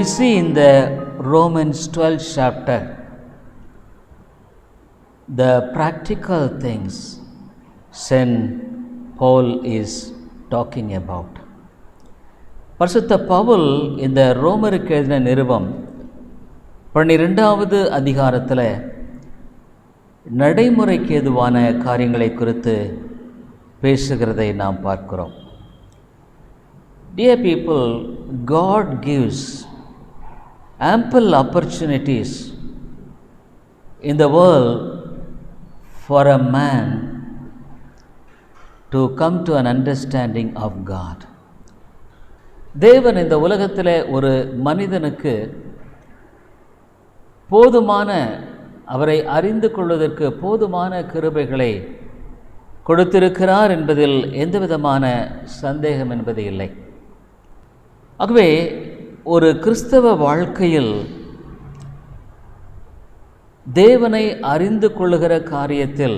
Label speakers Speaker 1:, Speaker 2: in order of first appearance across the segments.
Speaker 1: we see in the Romans 12th chapter the practical things St. Paul is talking about. பரிசுத்த பவுல் இந்த ரோமருக்கு எழுதின நிருபம் 12வது அதிகாரத்தில் நடைமுறைக்கு ஏதுவான காரியங்களை குறித்து பேசுகிறதை நாம் பார்க்கிறோம். Dear people, God gives ample opportunities in the world for a man to come to an understanding of God. தேவன் இந்த உலகத்தில் ஒரு மனிதனுக்கு போதுமான அவரை அறிந்து கொள்வதற்கு போதுமான கிருபைகளை கொடுத்திருக்கிறார் என்பதில் எந்தவிதமான சந்தேகம் என்பது இல்லை. ஆகவே ஒரு கிறிஸ்தவ வாழ்க்கையில் தேவனை அறிந்து கொள்ளுகிற காரியத்தில்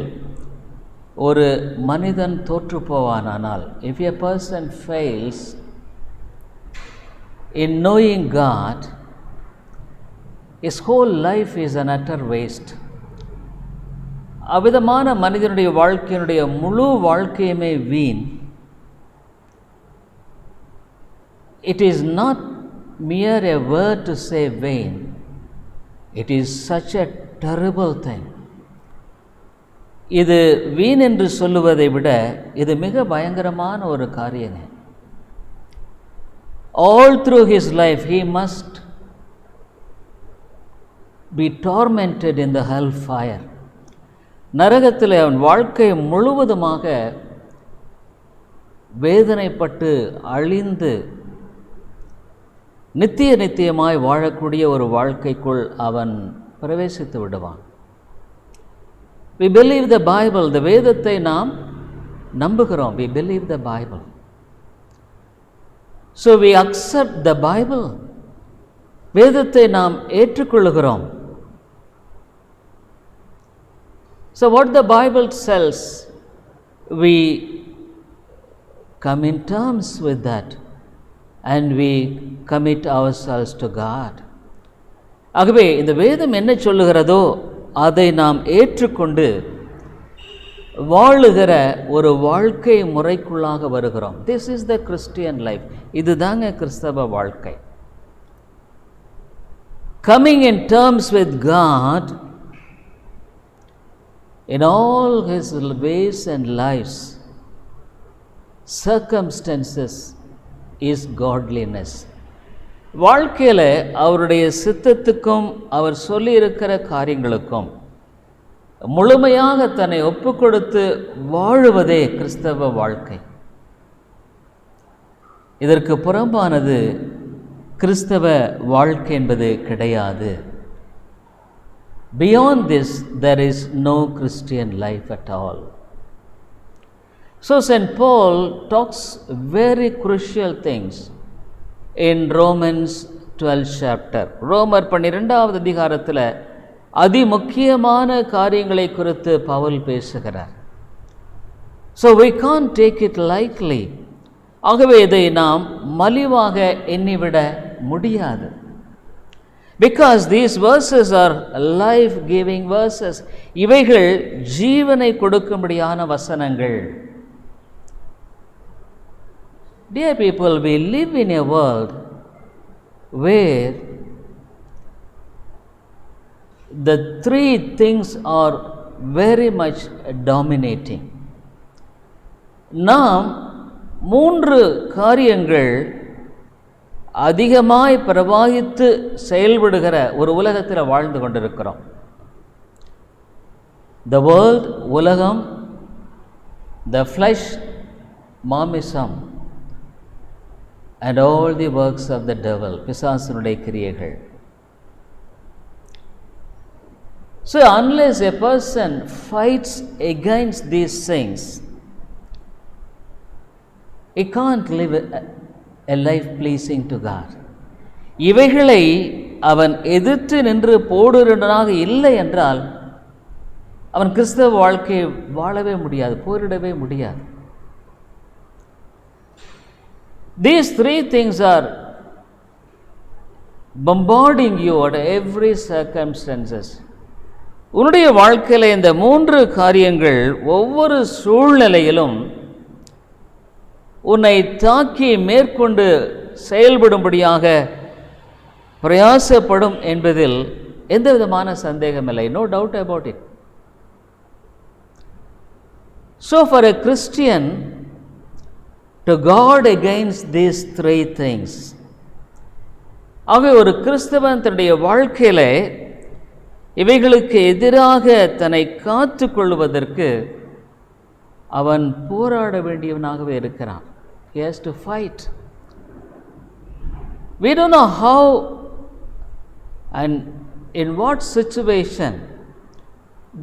Speaker 1: ஒரு மனிதன் தோற்று போவானால், if a person fails in knowing God, his whole life is an utter waste. அவ்விதமான மனிதனுடைய வாழ்க்கையினுடைய முழு வாழ்க்கையுமே வீண். It is not mere a word to say vain. It is such a terrible thing. இது வீண் என்று சொல்லுவதை விட இது மிக பயங்கரமான ஒரு காரியம். All through his life he must be tormented in the hell fire. நரகத்தில் அவன் வாழ்க்கை முழுவதுமாக வேதனைப்பட்டு அழிந்து நித்தியமாய் வாழக்கூடிய ஒரு வாழ்க்கைக்குள் அவன் பிரவேசித்து விடுவான். We believe the Bible, the வேதத்தை நாம் நம்புகிறோம். We believe the Bible. So we accept the Bible. வேதத்தை நாம் ஏற்றுக்கொள்கிறோம். So what the Bible says, we come in terms with that and we commit ourselves to God. ஆகவே இந்த வேதம் என்ன சொல்லுகிறதோ அதை நாம் ஏற்றுக்கொண்டு வாழுகிற ஒரு வாழ்க்கை முறைக்குள்ளாக வருகிறோம். This is the Christian life. இதுதாங்க கிறிஸ்தவ வாழ்க்கை. Coming in terms with God in all his ways and lives, circumstances is godliness. வாழ்க்கையில் அவருடைய சித்தத்துக்கும் அவர் சொல்லியிருக்கிற காரியங்களுக்கும் முழுமையாக தன்னை ஒப்பு கொடுத்து வாழுவதே கிறிஸ்தவ வாழ்க்கை. இதற்கு புறம்பானது கிறிஸ்தவ வாழ்க்கை என்பது கிடையாது. Beyond this, there is no Christian life at all. So St. Paul talks very crucial things in Romans 12th chapter. ரோமர் 12வது அதிகாரத்தில் அதிமுக்கியமான காரியங்களை குறித்து பவுல் பேசுகிறார். So we can't take it lightly. ஆகவே இதை நாம் மலிவாக எண்ணிவிட முடியாது. Because these verses are life-giving verses. இவைகள் ஜீவனை கொடுக்கும்படியான வசனங்கள். Dear people, we live in a world where the three things are very much dominating. நாம் மூன்று காரியங்கள் அதிகமாய் பிரவாகித்து செயல்படுகிற ஒரு உலகத்தில் வாழ்ந்து கொண்டிருக்கிறோம். The world, உலகம், the flesh, மாமிசம், and all the works of the devil, பிசாசனுடைய கிரியைகள். So unless a person fights against these things, he can't live a life pleasing to God. இவைகளை அவன் எதிர்த்து நின்று போடுகிறவனாக இல்லை என்றால் அவன் கிறிஸ்தவ வாழ்க்கையை வாழவே முடியாது, போரிடவே முடியாது. These three things are bombarding you at every circumstances. உன்னுடைய வாழ்க்கையில் இந்த 3 காரியங்கள் ஒவ்வொரு சூழ்நிலையிலும் உன்னை தாக்கி மேற்கொண்டு செயல்படும்படியாக பிரயாசப்படும் என்பதில் எந்த விதமான சந்தேகமில்லை. No doubt about it. So for a Christian to guard against these 3 things, ஆகவே ஒரு கிறிஸ்தவன் தன்னுடைய வாழ்க்கையில் இவைகளுக்கு எதிராக தன்னை காத்து கொள்வதற்கு அவன் போராட வேண்டியவனாகவே இருக்கிறான். He has to fight. We don't know how and in what situation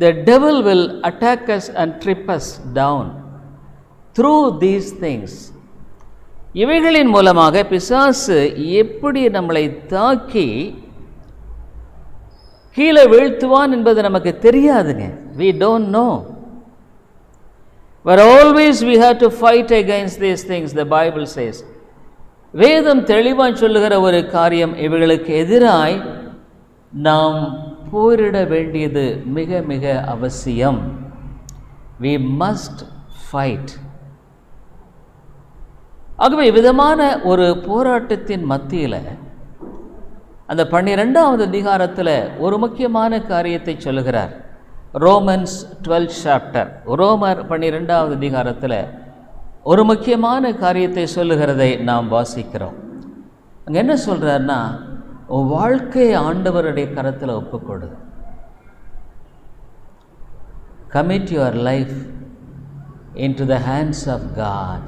Speaker 1: the devil will attack us and trip us down through these things. இவைகளின் மூலமாக பிசாசு எப்படி நம்மளை தாக்கி கீழே வீழ்த்துவான் என்பது நமக்கு தெரியாதுங்க. We don't know. But always we have to fight against these things, the Bible says. வேதம் தெளிவாய் சொல்லுகிற ஒரு காரியம், இவைகளுக்கு எதிராய் நாம் போரிட வேண்டியது மிக மிக அவசியம். We must fight. ஆகவே விதமான ஒரு போராட்டத்தின் மத்தியில் அந்த 12வது அதிகாரத்தில் ஒரு முக்கியமான காரியத்தை சொல்லுகிறார். ரோமன்ஸ் 12th chapter, ரோமர் 12வது அதிகாரத்தில் ஒரு முக்கியமான காரியத்தை சொல்லுகிறதை நாம் வாசிக்கிறோம். அங்கே என்ன சொல்கிறார்னா, உன் வாழ்க்கையை ஆண்டவருடைய கரத்தில் ஒப்புக்கொடு. Commit your life into the hands of God.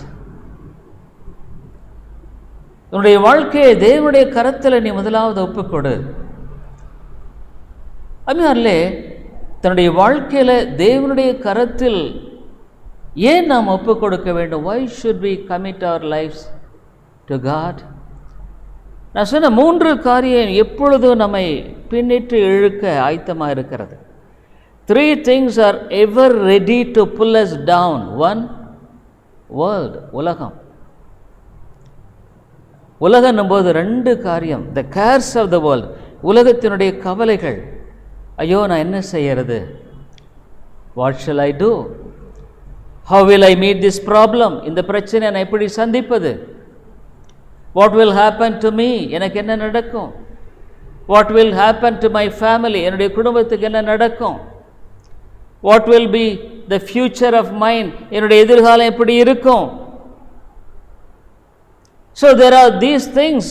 Speaker 1: உன்னுடைய வாழ்க்கையை தேவனுடைய கரத்தில் நீ முதலாவது ஒப்புக்கொடு. அம்மையார்களே, தன்னுடைய வாழ்க்கையில் தேவனுடைய கரத்தில் ஏன் நாம் ஒப்பு கொடுக்க வேண்டும்? Why should we commit our lives to God? நான் சொன்ன 3 காரியம் எப்பொழுதும் நம்மை பின்னிட்டு இழுக்க ஆயத்தமாக இருக்கிறது. 3 things are ever ready to pull us down. 1, world, உலகம். உலகம் போது 2 காரியம், the cares of the world, உலகத்தினுடைய கவலைகள். ஐயோ, நான் என்ன செய்யறது? What shall I do? How will I meet this problem? இந்த பிரச்சனை நான் எப்படி சந்திப்பது? What will happen to me? எனக்கு என்ன நடக்கும்? What will happen to my family? என்னுடைய குடும்பத்துக்கு என்ன நடக்கும்? What will be the future of mine? என்னுடைய எதிர்காலம் எப்படி இருக்கும்? So there are these things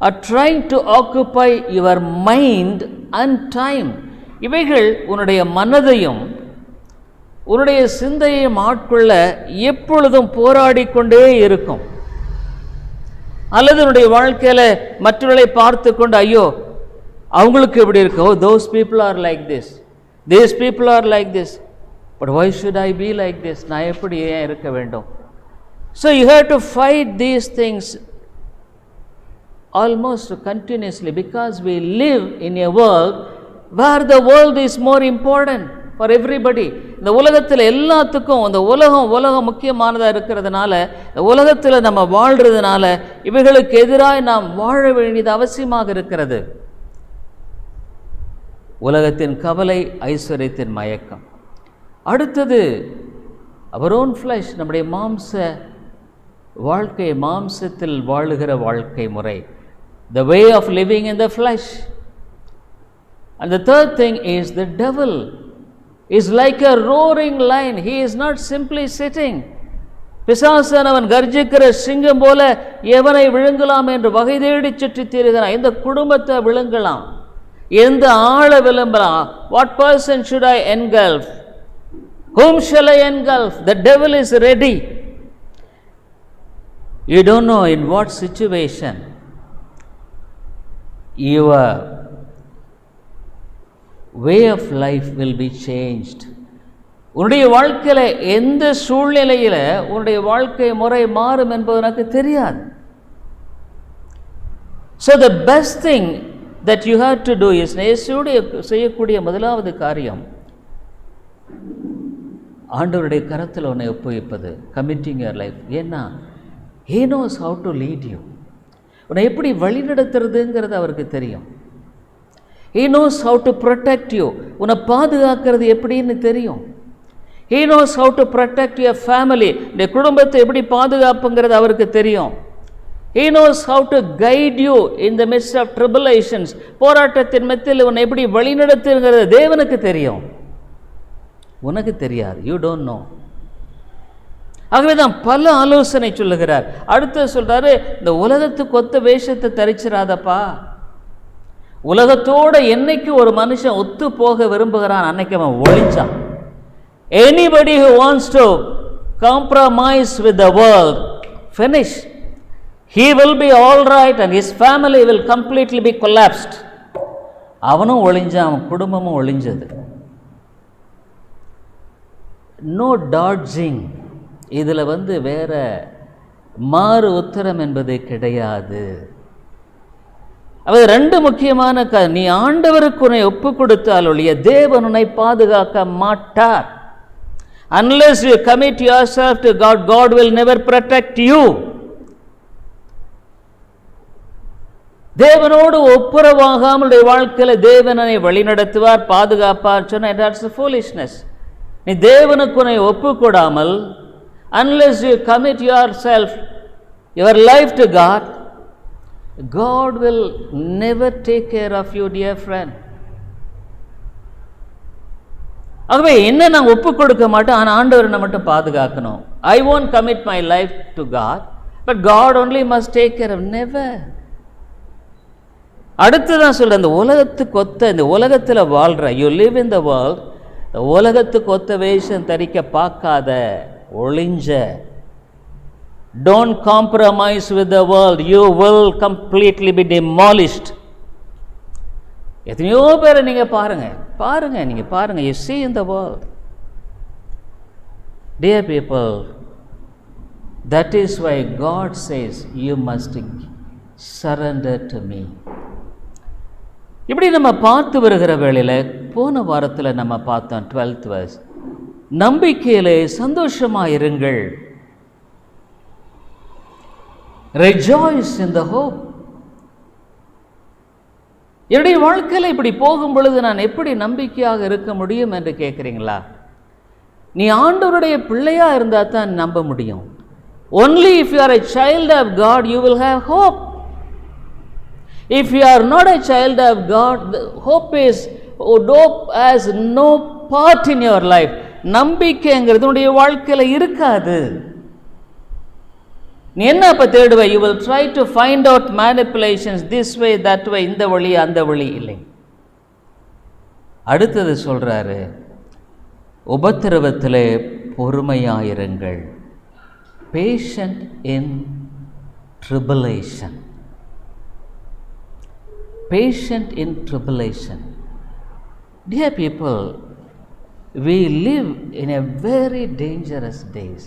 Speaker 1: are trying to occupy your mind and time. இவைகள் உன்னுடைய மனதையும் உன்னுடைய சிந்தையையும் ஆட்கொள்ள எப்பொழுதும் போராடி கொண்டே இருக்கும். அல்லது உன்னுடைய வாழ்க்கையில் மற்றவர்களை பார்த்து கொண்டு, ஐயோ அவங்களுக்கு எப்படி இருக்கோ, those people are like this, these people are like this, but why should I be like this? நான் எப்படி ஏன் இருக்க வேண்டும்? So you have to fight these things almost continuously, because we live in a world where the world is more important for everybody. இந்த உலகத்தில் எல்லாத்துக்கும் இந்த உலகம் முக்கியமானதாக இருக்கிறதுனால, இந்த உலகத்தில் நம்ம வாழ்கிறதுனால இவைகளுக்கு எதிராக நாம் வாழ வேண்டியது அவசியமாக இருக்கிறது. உலகத்தின் கவலை, ஐஸ்வர்யத்தின் மயக்கம். அடுத்தது அவர் ஓன் ஃப்ளஷ், நம்முடைய மாம்ச வாழ்க்கை, மாம்சத்தில் வாழுகிற வாழ்க்கை முறை, the way of living in the flesh. And the third thing is the devil is like a roaring lion. He is not simply sitting. பிசாசன் அவன் கர்ஜிக்கிற சிங்கம் போல எவனை விழுங்கலாம் என்று வகை தேடி சுற்றி தீருகிறான். எந்த குடும்பத்தை விழுங்கலாம், எந்த ஆளை விளம்பலாம். What person should I engulf? Whom shall I engulf? The devil is ready. You don't know in what situation your way of life will be changed. உன்னுடைய வாழ்க்கையில் எந்த சூழ்நிலையில் உன்னுடைய வாழ்க்கை முறை மாறும் என்பது எனக்கு தெரியாது. So the best thing that you have to do is, இயேசுவுடைய செய்யக்கூடிய முதலாவது காரியம் ஆண்டவருடைய கரத்தில் உன்னை ஒப்புவிப்பது, committing your life. ஏன்னா He knows how to lead you. உன்னை எப்படி வழிநடத்துறதுங்கிறது அவருக்கு தெரியும். He knows how to protect you. உன்னை பாதுகாக்கிறது எப்படின்னு தெரியும். He knows how to protect your family. இந்த குடும்பத்தை எப்படி பாதுகாப்புங்கிறது அவருக்கு தெரியும். He knows how to guide you in the midst of tribulations. போராட்டத்தின் மத்தியில் உன்னை எப்படி வழிநடத்துங்கிறது தேவனுக்கு தெரியும், உனக்கு தெரியாது. You don't know. ஆகவே தான் பல ஆலோசனை சொல்லுகிறார். அடுத்து சொல்றாரு, இந்த உலகத்துக்கு ஒத்த வேஷத்தை தரிச்சிராதப்பா. உலகத்தோட என்னைக்கு ஒரு மனுஷன் ஒத்து போக விரும்புகிறான் அன்னைக்கு அவன் ஒளிஞ்சான். Anybody who wants to compromise with the world, finish. He will be all right and his family will completely be collapsed. அவனும் ஒளிஞ்சான், அவன் குடும்பமும் ஒளிஞ்சது. No dodging. இதில் வேற மாறு உத்தரம் என்பது கிடையாது. அவர் ரெண்டு முக்கியமான நீ ஆண்டவருக்கு உன்னை ஒப்பு கொடுத்தால் ஒழிய தேவன் உன்னை பாதுகாக்க மாட்டார். Unless you commit yourself to God, God will never protect you. தேவனோடு ஒப்புரவாகாமல் வாழ்க்கையில் தேவனை வழிநடத்துவார், பாதுகாப்பார் சொன்ன that's foolishness. நீ தேவனுக்கு உன்னை ஒப்பு கொடாமல், unless you commit yourself, your life to God, God will never take care of you, dear friend. ஆகவே என்ன நான் ஒப்பு கொடுக்க மாட்டேன், ஆனால் ஆண்டவர் என்னை மட்டும் பாதுகாக்கணும். I won't commit my life to God, but God only must take care of. Never. அடுத்து தான் சொல்கிறேன், இந்த உலகத்துக்கு ஒத்த, இந்த உலகத்தில் வாழ்கிற, you live in the world, இந்த உலகத்துக்கு ஒத்த வேஷம் தரிக்க பார்க்காத, ஒளிஞ்ச. Don't compromise with the world. You will completely be demolished. எத்தனையோ பேரை நீங்கள் நீங்கள் பாருங்க. You see in the world. Dear people, that is why God says you must surrender to me. இப்படி நம்ம பார்த்து வருகிற வேளையில் போன வாரத்தில் நம்ம பார்த்தோம் 12th verse. நம்பிக்கையிலே சந்தோஷமாக இருங்கள். Rejoice in the hope. என்னுடைய வாழ்க்கையில் இப்படி போகும் பொழுது நான் எப்படி நம்பிக்கையாக இருக்க முடியும் என்று கேட்குறீங்களா? நீ ஆண்டவருடைய பிள்ளையா இருந்தால் தான் நம்ப முடியும். Only if you are a child of God you will have hope. If you are not a child of God, hope has no part in your life. நம்பிக்கைங்கிறது உன்னுடைய வாழ்க்கையில் இருக்காது. நீ என்ன அப்போ தேடுவ? You will try to find out manipulations this way that way, இந்த வழி அந்த வழி இல்லை. அடுத்தது சொல்றாரு, உபத்திரவத்திலே பொறுமையாயிருங்கள். Patient in tribulation. Patient in tribulation. Dear people, we live in a very dangerous days.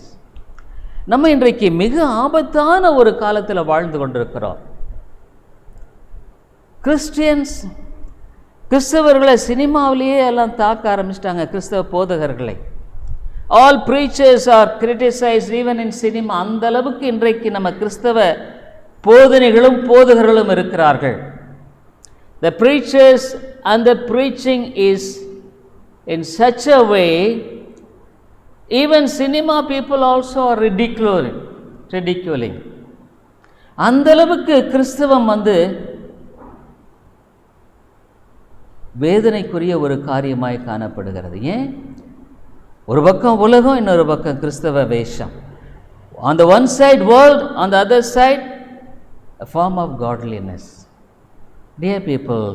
Speaker 1: நம்ம இன்றைக்கு மிக ஆபத்தான ஒரு காலத்தில் வாழ்ந்து கொண்டிருக்கிறோம். கிறிஸ்தவர்களை சினிமாவிலேயே எல்லாம் தாக்க ஆரம்பிச்சிட்டாங்க, கிறிஸ்தவ போதகர்களை. All preachers are criticised even in cinema. அந்த அளவுக்கு இன்றைக்கு நம்ம கிறிஸ்தவ போதனைகளும் போதகர்களும் இருக்கிறார்கள். The preachers and the preaching is in such a way, even cinema people also are ridiculing. அந்த அளவுக்கு கிறிஸ்தவம் வேதனைக்குரிய ஒரு காரியமாய் காணப்படுகிறது. ஏன்? ஒரு பக்கம் உலகம், இன்னொரு பக்கம் கிறிஸ்தவ வேஷம். On the one side world, on the other side a form of godliness. Dear people,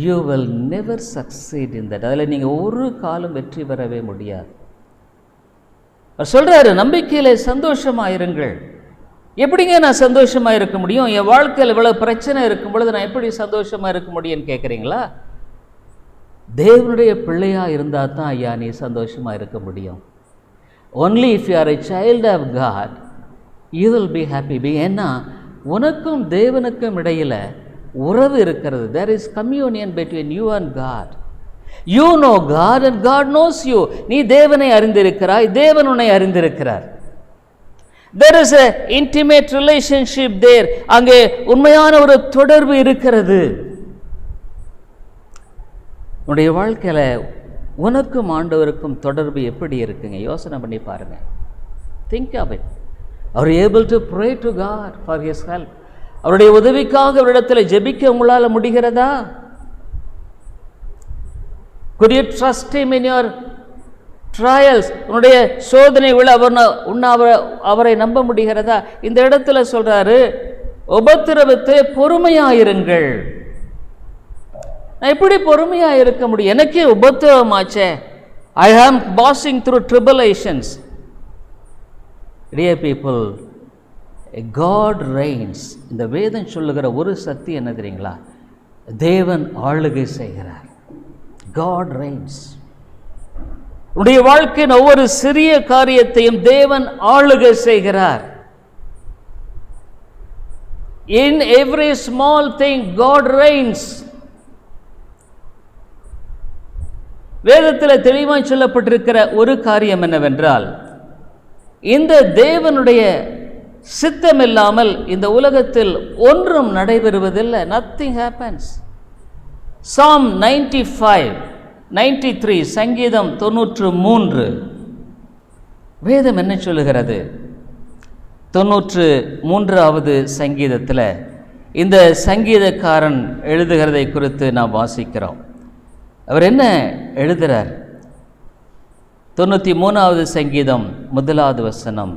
Speaker 1: you will never succeed in that. அதில் நீங்கள் ஒரு காலம் வெற்றி பெறவே முடியாது. சொல்றாரு, நம்பிக்கையில் சந்தோஷமாக இருங்கள். எப்படிங்க நான் சந்தோஷமாக இருக்க முடியும்? என் வாழ்க்கையில் இவ்வளவு பிரச்சனை இருக்கும் பொழுது நான் எப்படி சந்தோஷமாக இருக்க முடியும்னு கேட்குறீங்களா? தேவனுடைய பிள்ளையா இருந்தால் தான் ஐயா நீ சந்தோஷமாக இருக்க முடியும். Only if you are a child of God, you will be happy. ஏன்னா உனக்கும் தேவனுக்கும் இடையில் உறவு இருக்கிறது. There is communion between you and God. You know God and God knows you. நீ தேவனை அறிந்திருக்கிறாய், தேவன் உன்னை அறிந்திருக்கிறார். There is a intimate relationship there. அங்கே உண்மையான ஒரு தொடர்பு இருக்கிறது. உன்னுடைய வாழ்க்கையில உனக்கும் ஆண்டவருக்கும் தொடர்பு எப்படி இருக்குங்க? யோசனை பண்ணி பாருங்க. Think of it. Are you able to pray to God for His help? அவருடைய உதவிக்காக அவரிடத்தில் ஜெபிக்க உங்களால முடிகிறதா? Could you trust Him in your trials? உன்னுடைய சோதனைகளை அவரை நம்ப முடிகிறதா? இந்த இடத்துல சொல்றாரு, உபத்திரவத்தை பொறுமையாயிருங்கள். நான் எப்படி பொறுமையா இருக்க முடியும்? எனக்கே உபத்திரவமாச்சே. I am passing through tribulations. Dear people, God reigns. இந்த வேதம் சொல்லுகிற ஒரு சத்தியம் என்ன தெரியுங்களா? தேவன் ஆளுகை செய்கிறார். God reigns. உடைய வாழ்க்கையின் ஒவ்வொரு சிறிய காரியத்தையும் தேவன் ஆளுகை செய்கிறார். In every small thing God reigns. வேதத்தில் தெளிவாய் சொல்லப்பட்டிருக்கிற ஒரு காரியம் என்னவென்றால், இந்த தேவனுடைய சித்தம் இல்லாமல் இந்த உலகத்தில் ஒன்றும் நடைபெறுவதில்லை. Nothing happens. Psalm 93 சங்கீதம் 93 வேதம் என்ன சொல்லுகிறது? 93வது சங்கீதத்தில் இந்த சங்கீதக்காரன் எழுதுகிறதை குறித்து நாம் வாசிக்கிறோம். அவர் என்ன எழுதுகிறார்? 93வது சங்கீதம் 1வது வசனம்.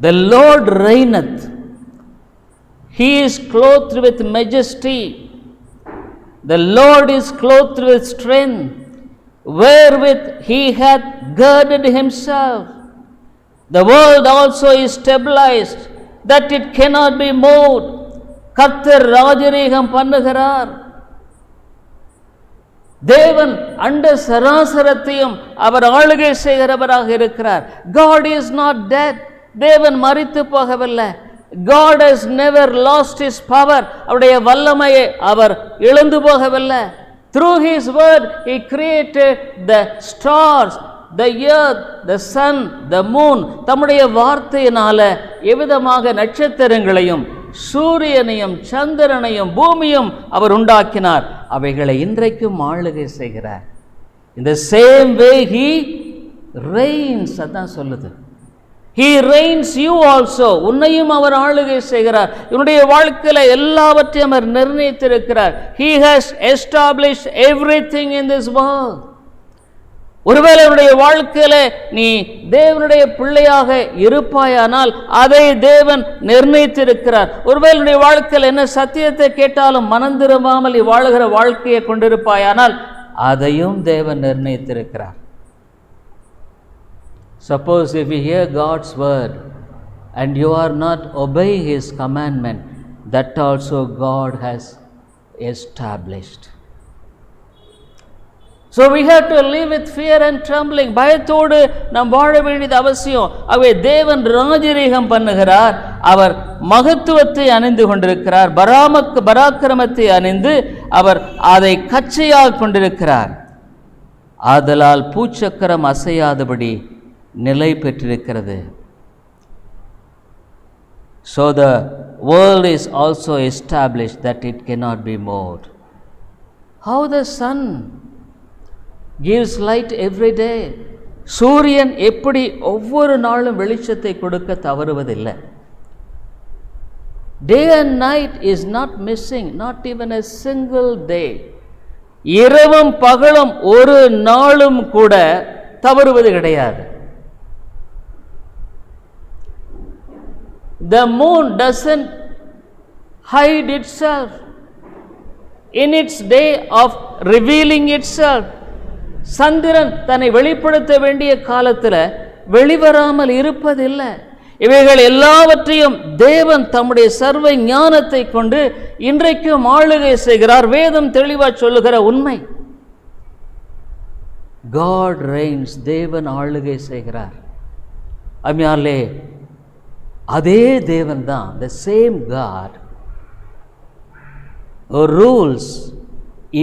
Speaker 1: The Lord reigneth. He is clothed with majesty. The Lord is clothed with strength, wherewith He hath girded Himself. The world also is stabilized, that it cannot be moved. கர்த்தர் ராஜரீகம் பண்ணுகிறார். தேவன் அண்ட சராசரத்தையும் அவர் ஆளுகை செய்கிறவராக இருக்கிறார். God is not dead. தேவன் மரித்து போகவில்லை. God has never lost His power. அவருடைய வல்லமையை அவர் இழந்து போகவில்லை. Through His word He created the stars, the earth, the sun, the moon. தம்முடைய வார்த்தையினால எவ்விதமாக நட்சத்திரங்களையும் சூரியனையும் சந்திரனையும் பூமியும் அவர் உண்டாக்கினார். அவைகளை இன்றைக்கும் ஆளுகை செய்கிறார். In the same way He reigns. அதான் சொல்லுது. He reigns you also. உன்னையும் அவர் ஆளுகை செய்கிறார். இவனுடைய வாழ்க்கையில எல்லாவற்றையும் அவர் நிர்ணயித்திருக்கிறார். He has established everything in this world. ஒருவேளை உன்னுடைய வாழ்க்கையில நீ தேவனுடைய பிள்ளையாக இருப்பாயானால் அதை தேவன் நிர்ணயித்திருக்கிறார். ஒருவேளை உன்னுடைய வாழ்க்கையில் என்ன சத்தியத்தை கேட்டாலும் மனம் திரும்பாமல் நீ வாழுகிற வாழ்க்கையை கொண்டிருப்பாயானால் அதையும் தேவன் நிர்ணயித்திருக்கிறார். Suppose if you hear God's word and you are not obeying His commandment, that also God has established. So we have to live with fear and trembling. பயத்தோடு நாம் வாழ வேண்டியது அவசியம். அவை தேவன் ராஜரீகம் பண்ணுகிறார். அவர் மகத்துவத்தை அணிந்து கொண்டிருக்கிறார். பராக்கிரமத்தை அணிந்து அவர் அதை கச்சையாக கொண்டிருக்கிறார். ஆதலால் பூச்சக்கரம் அசையாதபடி நிலை பெற்றிருக்கிறது. So the world is also established that it cannot be moved. How the sun gives light every day. சூரியன் எப்படி ஒவ்வொரு நாளும் வெளிச்சத்தை கொடுக்க தவறுவதில்லை. Day and night is not missing, not even a single day. இரவும் பகலும் ஒரு நாளும் கூட தவறுவது கிடையாது. The moon doesn't hide itself in its day of revealing itself. சந்திரன் தன்னை வெளிப்படுத்த வேண்டிய காலத்தில் வெளிவராமல் இருப்பதில்லை. இவைகள் எல்லாவற்றையும் தேவன் தம்முடைய சர்வ ஞானத்தை கொண்டு இன்றைக்கும் ஆளுகை செய்கிறார். வேதம் தெளிவாக சொல்லுகிற உண்மை. God reigns. தேவன் ஆளுகை செய்கிறார். அம்மையாலே அதே தேவன் தான், the same God who rules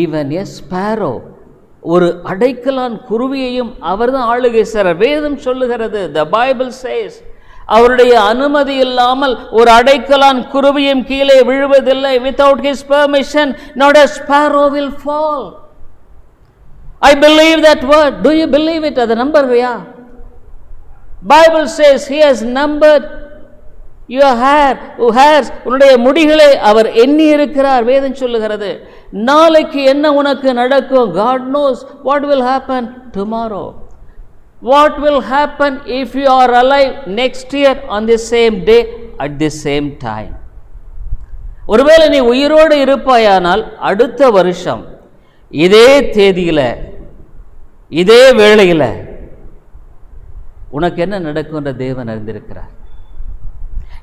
Speaker 1: even a sparrow. ஒரு அடைக்கலான் குருவியையும் அவர் தான் ஆளுகை செய்கிறார். வேதம் சொல்லுகிறது, the Bible says, அவருடைய அனுமதி இல்லாமல் ஒரு அடைக்கலான் குருவியும் கீழே விழுவதில்லை. Without his permission, not a sparrow will fall. I believe that word. Do you believe it? அது நம்புறியா? Bible says he has numbered your hair, hairs. உன்னுடைய முடிகளை அவர் எண்ணி இருக்கிறார். வேதம் சொல்லுகிறது. நாளைக்கு என்ன உனக்கு நடக்கும்? God knows what will happen tomorrow. What will happen if you are alive next year on the same day at the same time? ஒருவேளை நீ உயிரோடு இருப்பாயானால் அடுத்த வருஷம் இதே தேதியில இதே வேளையில உனக்கு என்ன நடக்கும் என்ற தேவன் அறிந்திருக்கிறார்.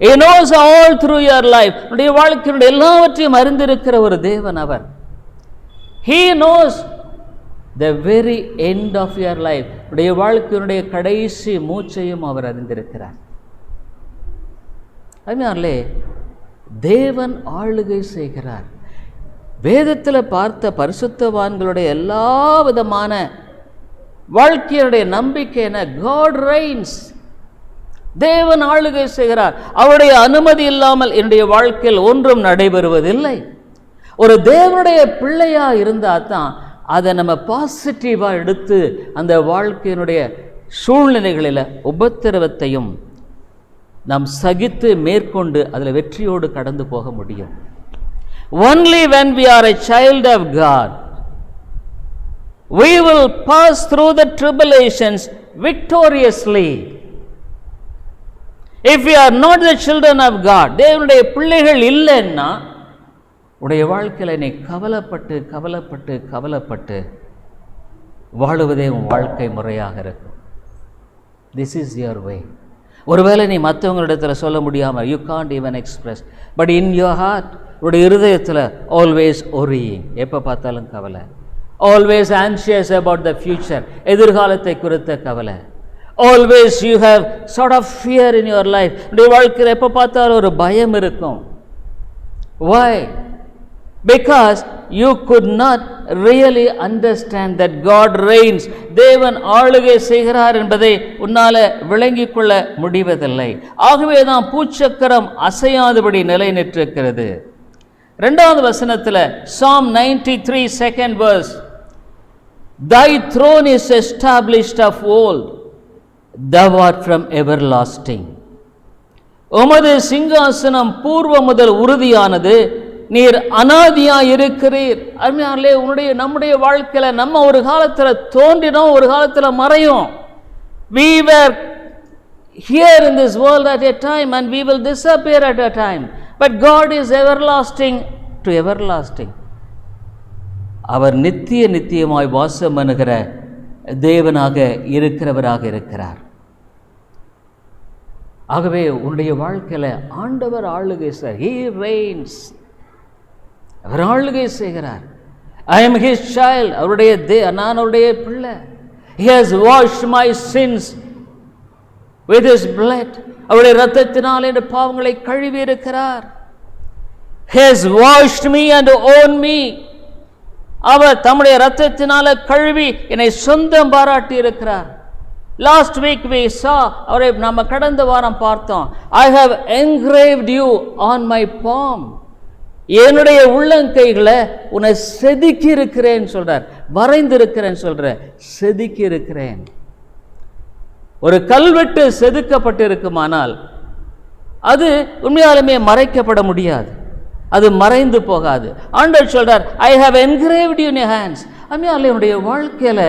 Speaker 1: He knows all through your life. உன்னுடைய வாழ்க்கையினுடைய எல்லாவற்றையும் அறிந்திருக்கிற ஒரு தேவன் அவர். He knows the very end of your life. உன்னுடைய வாழ்க்கையினுடைய கடைசி மூச்சையும் அவர் அறிந்திருக்கிறார். அதனாலே தேவன் ஆளுகை செய்கிறார். வேதத்தில் பார்த்த பரிசுத்தவான்களுடைய எல்லா விதமான வாழ்க்கையுடைய நம்பிக்கை என்ன? God reigns. தேவன் ஆளுகை செய்கிறார். அவருடைய அனுமதி இல்லாமல் என்னுடைய வாழ்க்கையில் ஒன்றும் நடைபெறுவதில்லை. ஒரு தேவனுடைய பிள்ளையா இருந்தா தான் அதை நம்ம பாசிட்டிவா எடுத்து அந்த வாழ்க்கையினுடைய சூழ்நிலைகளில் உபத்திரவத்தையும் நாம் சகித்து மேற்கொண்டு அதில் வெற்றியோடு கடந்து போக முடியும். Only when we are a child of God, we will pass through the tribulations victoriously. If we are not the children of God, தேவனுடைய பிள்ளைகள் இல்லைன்னா உடைய வாழ்க்கையில நீ கவலைப்பட்டு கவலைப்பட்டு கவலைப்பட்டு வாழுவதே உன் வாழ்க்கை முறையாக இருக்கும். This is your way. ஒருவேளை நீ மற்றவங்களிடத்தில் சொல்ல முடியாமல், you can't even express, but in your heart, உடைய இருதயத்தில் always worrying, எப்போ பார்த்தாலும் கவலை, always anxious about the future, எதிர்காலத்தை குறித்த கவலை, always you have sort of fear in your life. உடைய வாழ்க்கையில் எப்போ பார்த்தாலும் ஒரு பயம் இருக்கும். Why? Because you could not really understand that God reigns. தேவன் ஆளுகை செய்கிறார் என்பதை உன்னால விளங்கிக் கொள்ள முடிவதில்லை. ஆகவே தான் பூச்சக்கரம் அசையாதபடி நிலை நிற்றிருக்கிறது. இரண்டாவது வசனத்தில் Psalm 93 second verse, Thy throne is established of old, Thou art from everlasting. உமது சிங்காசனம் பூர்வ முதல் உறுதியானது, நீர் அனாதியாய் இருக்கிறீர். அருமையானே, நம்முடைய வாழ்க்கையில நம்ம ஒரு காலத்துல தோன்றினோம், ஒரு காலத்துல மறையும். We were here in this world at a time and we will disappear at a time, but God is everlasting to everlasting. அவர் நித்திய நித்தியமாய் வாசம் பண்ணுகிற தேவனாக இருக்கிறவராக இருக்கிறார். ஆகவே உன்னுடைய வாழ்க்கையில ஆண்டவர் ஆளுகை செய்கிறார். He reigns. அவர் ஆளுகை செய்கிறார். I am his child. நான் அவருடைய பிள்ளை. He has washed my sins with his blood. அவருடைய இரத்தத்தினால் என் பாவங்களை கழுவி இருக்கிறார். He has washed me and owned me. அவர் தம்முடைய இரத்தத்தினால கழுவி என்னை சொந்தம் பாராட்டி இருக்கிறார். Last week we saw, அவரை நம்ம கடந்த வாரம் பார்த்தோம். I have engraved you on my palm. என்னுடைய உள்ளங்கைகளை உன்னை செதுக்கி இருக்கிறேன் சொல்றார். வரைந்திருக்கிறேன் சொல்ற, செதுக்கி இருக்கிறேன். ஒரு கல்வெட்டு செதுக்கப்பட்டு இருக்குமானால் அது உண்மையாலுமே மறைக்கப்பட முடியாது, அது மறைந்து போகாது. ஆண்டவர் சொல்றார், I have engraved you in your hands. உன்னுடைய வாழ்க்கையில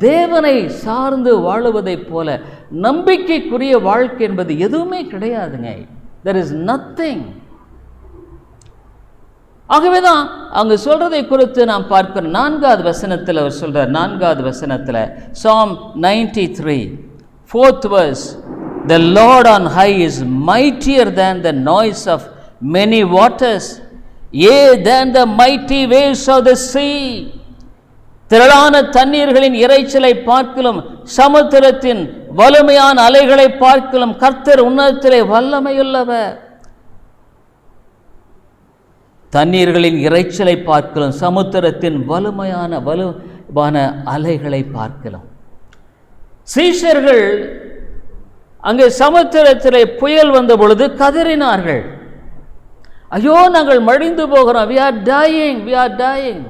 Speaker 1: தேவனை சார்ந்து வாழுவதை போல நம்பிக்கைக்குரிய வாழ்க்கை என்பது எதுவுமே கிடையாதுங்க. There is nothing. ஆகவேதான் அங்கு சொல்றதை குறித்து நாம் பார்க்கிறோம். 4வது வசனத்தில் அவர் சொல்றார். 4வது வசனத்தில் Psalm 93 4th verse, The Lord on high is mightier than the noise of many waters, yea, than the mighty waves of the sea. திரளான தண்ணீர்களின் இரைச்சலை பார்க்கிலும் சமுத்திரத்தின் வலிமையான அலைகளை பார்க்கிலும் கர்த்தர் உன்னதத்திலே வல்லமையுள்ளவர். தண்ணீர்களின் இரைச்சலை பார்க்கலாம், சமுத்திரத்தின் வலுவான அலைகளை பார்க்கலாம். சீஷர்கள் அங்கே சமுத்திரத்திலே புயல் வந்த பொழுது கதறினார்கள், ஐயோ நாங்கள் மடிந்து போகிறோம், we are dying.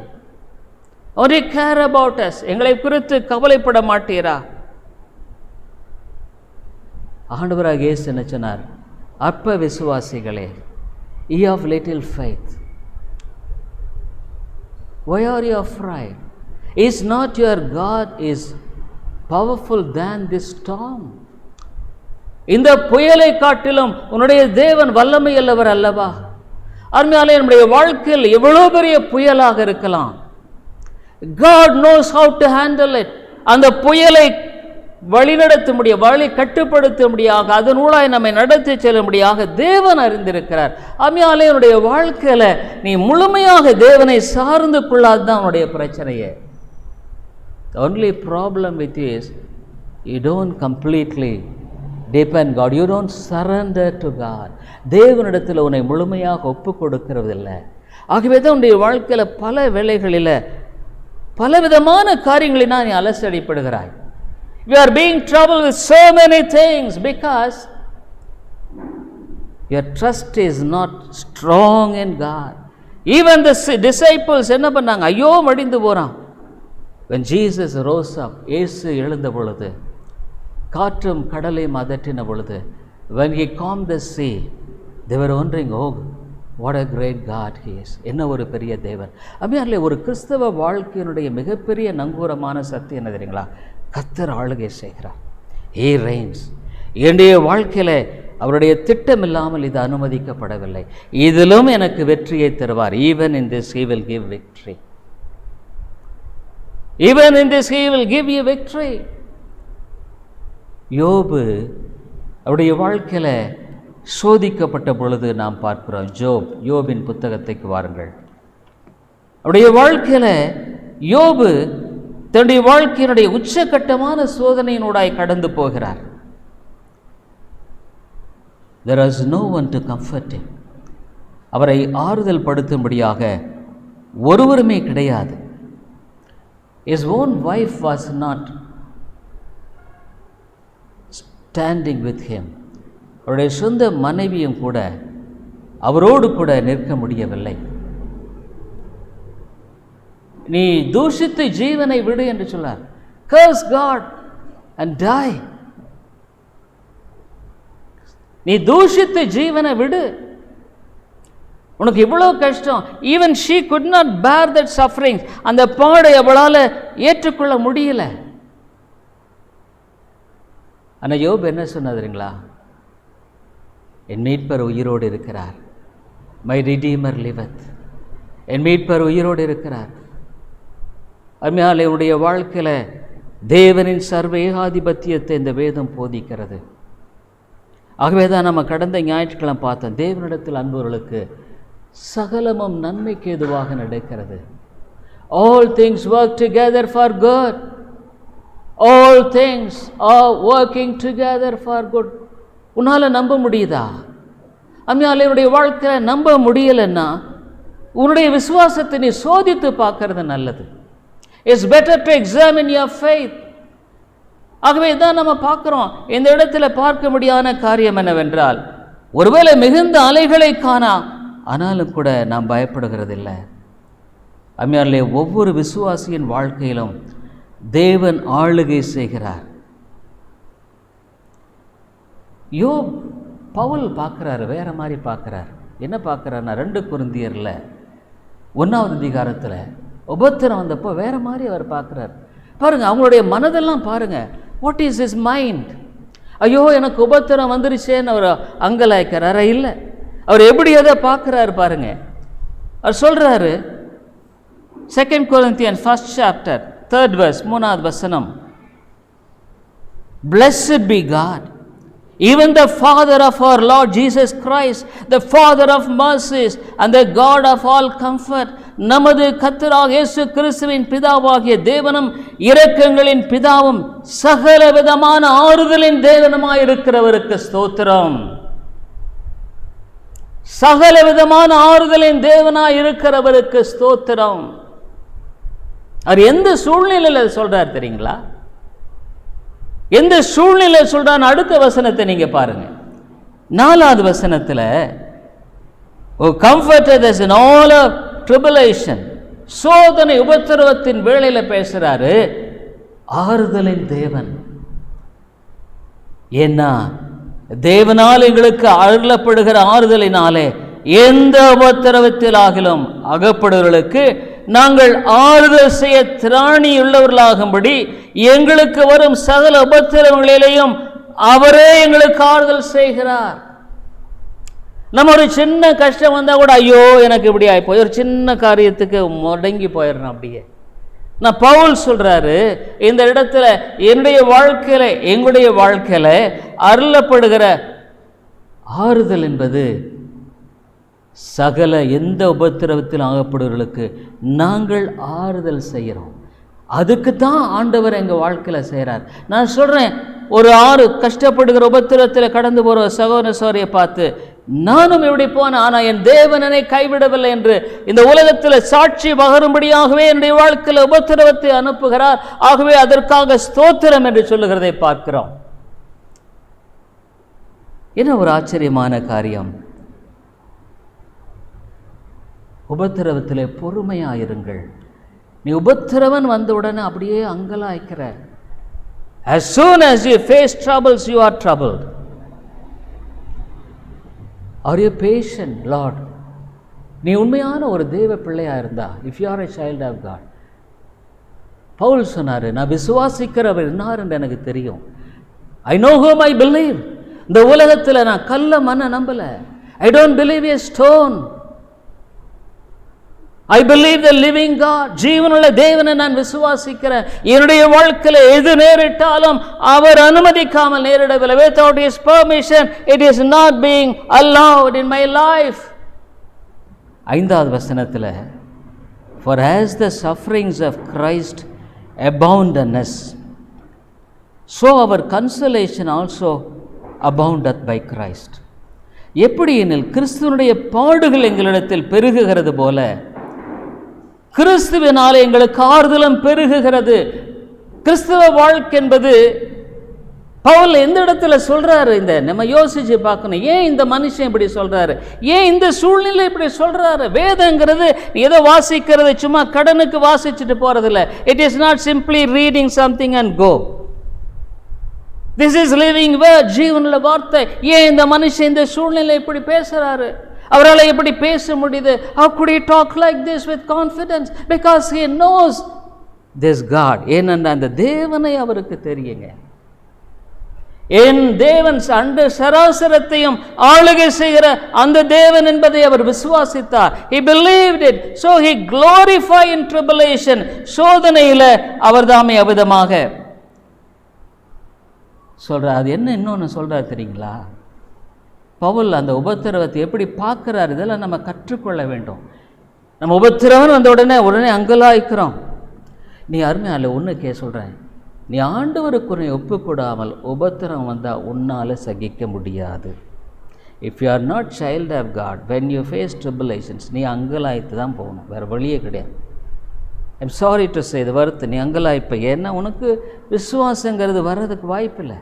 Speaker 1: Only care about us. எங்களை குறித்து கவலைப்பட மாட்டீரா? ஆண்டவராக இயேசு என்ன சொன்னார்? அற்ப விசுவாசிகளே, ye of little faith, why are you afraid? Is not your God is powerful than this storm? இந்த புயலை காட்டிலும் உன்னுடைய தேவன் வல்லமை உள்ளவர் அல்லவா? அருமையானவர்களே, நம்முடைய வாழ்க்கையில் எவ்வளவு பெரிய புயலாக இருக்கலாம், God knows how to handle it. அந்த புயலை வழிநடத்த முடிய, வழி கட்டுப்படுத்த முடியாக, அதனூடாக நம்மை நடத்தி செல்ல முடியாக தேவன் அறிந்திருக்கிறார். அருமையானவர்களே, என்னுடைய வாழ்க்கையில நீ முழுமையாக தேவனை சார்ந்து கொள்ளாதுதான் உன்னுடைய பிரச்சனையே. The only problem with you is you don't completely depend God. You don't surrender to God. தேவனிடத்தில் உன்னை முழுமையாக ஒப்பு கொடுக்கிறதில்லை. ஆகவே தான் உன்னுடைய வாழ்க்கையில் பல வேளைகளில் பலவிதமான காரியங்களினால் நீ அலசடிப்படுகிறாய். You are being troubled with so many things because your trust is not strong in God. Even the disciples என்ன பண்ணாங்க? ஐயோ மடிந்து போறான். When Jesus rose up, இயேசு எழுந்த பொழுது, காற்றும் கடலையும் அதட்டின பொழுது, when he calmed the sea, they were wondering, oh what a great God he is. என்ன ஒரு பெரிய தேவன். அப்படியே ஒரு கிறிஸ்தவ வாழ்க்கையினுடைய மிகப்பெரிய நங்கூரமான சக்தி என்ன தெரியுங்களா? கர்த்தர் ஆளுகை செய்கிறார். he reigns. என்னுடைய வாழ்க்கையில் அவருடைய திட்டம் இல்லாமல் இது அனுமதிக்கப்படவில்லை. இதிலும் எனக்கு வெற்றியை தருவார். even in this he will give victory. even in this he will give you victory. யோபு அவருடைய வாழ்க்கையில் சோதிக்கப்பட்ட பொழுது நாம் பார்க்கிறோம். யோபின் புத்தகத்துக்கு வாருங்கள். அவருடைய வாழ்க்கையில் யோபு தன்னுடைய வாழ்க்கையினுடைய உச்சகட்டமான சோதனையினூடாய் கடந்து போகிறார். There is no one to comfort him. அவரை ஆறுதல் படுத்தும்படியாக ஒருவருமே கிடையாது. His own wife was not standing with him. அவருடைய சொந்த மனைவியும் கூட அவரோடு கூட நிற்க முடியவில்லை. நீ தூஷித்து ஜீவனை விடு என்று சொன்னார். curse God and die. நீ தூஷித்து ஜீவனை விடு, உனக்கு இவ்வளவு கஷ்டம். even she could not bear that suffering. அந்த பாடை அவளால் ஏற்றுக்கொள்ள முடியல. ஆனால் யோபு என்ன சொன்னதுங்களா? என் மீட்பர் உயிரோடு இருக்கிறார். My redeemer லிவத். என் மீட்பர் உயிரோடு இருக்கிறார். அருமையானவர்களே, உடைய வாழ்க்கையில் தேவனின் சர்வ ஏகாதிபத்தியத்தை இந்த வேதம் போதிக்கிறது. ஆகவே தான் நம்ம கடந்த ஞாயிற்றுக்கிழமை பார்த்தோம், தேவனிடத்தில் அன்பவர்களுக்கு சகலமும் நன்மைக்கு ஏதுவாக நடக்கிறது. all things work together for good. all things are working together for good. உன்னால் நம்ப முடியுதா? அம்மையால் என்னுடைய வாழ்க்கையில் நம்ப முடியலைன்னா உன்னுடைய விசுவாசத்தை நீ சோதித்து பார்க்கறது நல்லது. It's better to examine your faith. ஆகவே இதான் நம்ம பார்க்குறோம். இந்த இடத்துல பார்க்க முடியாத காரியம் என்னவென்றால், ஒருவேளை மிகுந்த அலைகளை காணா, ஆனாலும் கூட நாம் பயப்படுகிறதில்லை. அம்மையாலே ஒவ்வொரு விசுவாசியின் வாழ்க்கையிலும் தேவன் ஆளுகை செய்கிறார். பவுல் பார்க்குறாரு, வேற மாதிரி பார்க்குறார். என்ன பார்க்குறாருன்னா, 2 கொரிந்தியர்ல 1வது அதிகாரத்தில் உபத்திரம் வந்தப்போ வேற மாதிரி அவர் பார்க்குறார். பாருங்க, அவங்களுடைய மனதெல்லாம் பாருங்க. What is his mind? ஐயோ எனக்கு உபத்திரம் வந்துருச்சேன்னு அவர் அங்கலாய்க்கிறார? இல்லை, அவர் எப்படி எதை பார்க்குறாரு பாருங்க. அவர் சொல்றாரு, 2 Corinthians 1st chapter 3rd verse 3வது வசனம், Blessed be God, even the Father of our Lord Jesus Christ, the Father of mercies and the God of all comfort. நமது கர்த்தராகிய இயேசு கிறிஸ்துவின் பிதாவாகிய தேவனும் இரக்கங்களின் பிதாவும் சகல விதமான ஆறுதலின் தேவனுமாய் இருக்கிறவருக்கு ஸ்தோத்திரம். சகல விதமான ஆறுதலின் தேவனாய் இருக்கிறவருக்கு ஸ்தோத்திரம். அவர் எந்த சூழ்நிலையில் சொல்றார் தெரியுங்களா? எந்த சூழ்நிலை சொல்றான்? அடுத்த வசனத்தை நீங்க பாருங்க. 4வது வசனத்தில், "O comforted us in all our tribulation." சோதனை உபத்திரவத்தின் வேளையில பேசுறாரு, ஆறுதலின் தேவன். ஏன்னா தேவனால் எங்களுக்கு அருளப்படுகிற ஆறுதலினாலே எந்த உபத்திரவத்தில் ஆகிலும் அகப்படுவர்களுக்கு நாங்கள் ஆறுதல் செய்ய திராணி உள்ளவர்களாகும்படி எங்களுக்கு வரும் சகல உபத்திரவங்களிலேயும் அவரே எங்களுக்கு ஆறுதல் செய்கிறார். நம்ம ஒரு சின்ன கஷ்டம் வந்தால் கூட, ஐயோ எனக்கு இப்படி ஆகிப்போய், ஒரு சின்ன காரியத்துக்கு முடங்கி போயிடணும். அப்படியே நான் பவுல் சொல்றாரு, இந்த இடத்துல என்னுடைய வாழ்க்கையில, எங்களுடைய வாழ்க்கையில அருளப்படுகிற ஆறுதல் என்பது சகல எந்த உபத்திரவத்தில் ஆகப்படுவர்களுக்கு நாங்கள் ஆறுதல் செய்கிறோம். அதுக்கு தான் ஆண்டவர் எங்கள் வாழ்க்கையில் செய்கிறார். நான் சொல்கிறேன், ஒரு கஷ்டப்படுகிற உபத்திரத்தில் கடந்து போகிற சகோதர சோரியை பார்த்து, நானும் இப்படி போனேன், ஆனால் என் தேவனனை கைவிடவில்லை என்று இந்த உலகத்தில் சாட்சி பகரும்படியாகவே என்னுடைய வாழ்க்கையில் உபத்திரவத்தை அனுப்புகிறார். ஆகவே அதற்காக ஸ்தோத்திரம் என்று சொல்லுகிறதை பார்க்கிறோம். என்ன ஒரு ஆச்சரியமான காரியம்! உபத்திரவத்திலே பொறுமையாயிருங்கள். நீ உபத்திரவன் வந்தவுடனே அப்படியே அங்கலாய்க்கிற. As soon as you face troubles, you are troubled. Are you patient, Lord? நீ உண்மையான ஒரு தேவ பிள்ளையா இருந்தா, if you are a child of God, Pavul சொன்னாரு, நான் விசுவாசிக்கிறவர் இன்னார் என்று எனக்கு தெரியும். I know whom I believe. இந்த உலகத்தில் நான் கல்ல மண்ணை நம்பல. I don't believe a stone. I believe the living God. ஜீவனுள்ள தேவனை நான் விசுவாசிக்கிறேன். என்னுடைய வாழ்க்கையில் எது நேரிட்டாலும் அவர் அனுமதிக்காமல் நேரிடவில்லை. Without his permission, it is not being allowed in my life. 5வது வசனத்தில், for as the sufferings of Christ abound in us, so our consolation also aboundeth by Christ. எப்படி எனில் கிறிஸ்துவனுடைய பாடுகள் எங்களிடத்தில் பெருகுகிறது போல கிறிஸ்துவினாலே எங்களுக்கு ஆறுதலும் பெருகுகிறது. கிறிஸ்துவ வாழ்க்கை என்பது பவுல் எந்த இடத்துல சொல்றாரு? இந்த நம்ம யோசிச்சு பார்க்கணும். ஏன் இந்த மனுஷன் இப்படி சொல்றாரு? ஏன் இந்த சூழ்நிலை இப்படி சொல்றாரு? வேதங்கிறது ஏதோ வாசிக்கிறது சும்மா கடனுக்கு வாசிச்சுட்டு போறதில்ல. It is not simply reading something and go. This is living word, ஜீவனுள்ள வார்த்தை. ஏன் இந்த மனுஷன் இந்த சூழ்நிலை இப்படி பேசுறாரு? அவரால் எப்படி பேச முடியுது? How could he talk like this with confidence? Because he knows this God. ஏனென்றால் அந்த தேவனை அவருக்கு தெரியுங்க. என் தேவன் அண்ட சராசரத்தையும் ஆளுகை செய்கிற அந்த தேவன் என்பதை அவர் விசுவாசித்தார். He believed it. So he glorified in tribulation. சோதனையில் அவர் தாமே அவிதமாக சொல்றார். அது என்ன இன்னொன்று சொல்றாரு தெரியுங்களா? பவுல் அந்த உபத்திரவத்தை எப்படி பார்க்கிறார்? இதெல்லாம் நம்ம கற்றுக்கொள்ள வேண்டும். நம்ம உபத்திரவன் வந்த உடனே அங்கலாய்க்கிறோம். நீ அருமையால ஒன்று சொல்கிறேன், நீ ஆண்டவருக்கு ஒப்புக்கூடாமல் உபத்திரம் வந்தால் உன்னால் சகிக்க முடியாது. If you are not child of God, when you face tribulations, நீ அங்கலாய்த்து தான் போகணும், வேறு வழியே கிடையாது. ஐம் சாரி டு சே, இது வருத்து, நீ அங்கலாய்ப்ப. ஏன்னா உனக்கு விசுவாசங்கிறது வர்றதுக்கு வாய்ப்பில்லை.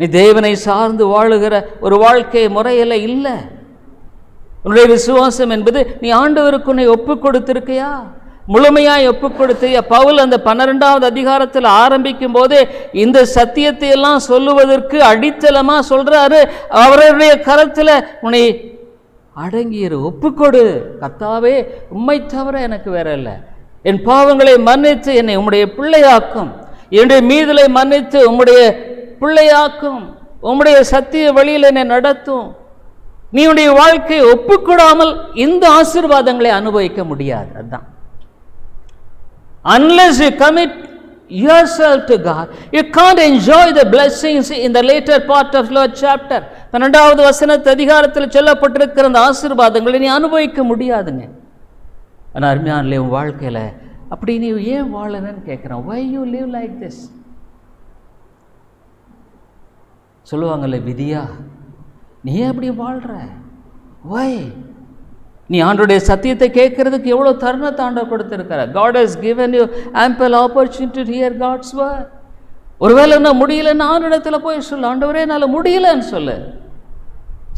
Speaker 1: நீ தேவனை சார்ந்து வாழுகிற ஒரு வாழ்க்கை முறையில் இல்லை. உன்னுடைய விசுவாசம் என்பது நீ ஆண்டவருக்கு உன்னை ஒப்பு கொடுத்திருக்கையா, முழுமையாய் ஒப்பு கொடுத்தியா? பவுல் அந்த 12வது அதிகாரத்தில் ஆரம்பிக்கும் போதே இந்த சத்தியத்தை எல்லாம் சொல்லுவதற்கு அடித்தளமா சொல்றாரு. அவருடைய கரத்தில் உன்னை அடங்கியிரு, ஒப்புக்கொடு. கர்த்தாவே, உம்மை தவிர எனக்கு வேற இல்லை. என் பாவங்களை மன்னித்து என்னை உம்முடைய பிள்ளையாக்கும், என்னுடைய மீதலை மன்னித்து உம்முடைய பிள்ளையாக்கும், உம்முடைய சத்திய வழியில் என்னை நடத்தும். நீ உன்னுடைய வாழ்க்கையை ஒப்புக்கூடாமல் இந்த ஆசீர்வாதங்களை அனுபவிக்க முடியாது. அதுதான், unless you commit yourself to God, you can't enjoy the blessings in the later part of Lord chapter. 12வது வசனத்து அதிகாரத்தில் சொல்லப்பட்டிருக்கிற அந்த ஆசீர்வாதங்களை நீ அனுபவிக்க முடியாதுங்க. ஆனால் அருமையானே, உன் வாழ்க்கையில் அப்படி நீ ஏன் வாழணும்னு கேட்குறான். why you live like this? சொல்லுவாங்கல்ல, விதியா நீ அப்படி வாழ்ற? why? நீ ஆண்டவருடைய சத்தியத்தை கேட்கறதுக்கு எவ்வளோ தருணத்தை ஆண்டவர் கொடுத்திருக்கிறார். God has given you ample opportunity to hear God's word. ஒருவேளை என்ன முடியலன்னு ஆண்டவரிடத்துல போய் சொல்லு, ஆண்டவரே என்னால் முடியலன்னு சொல்லு.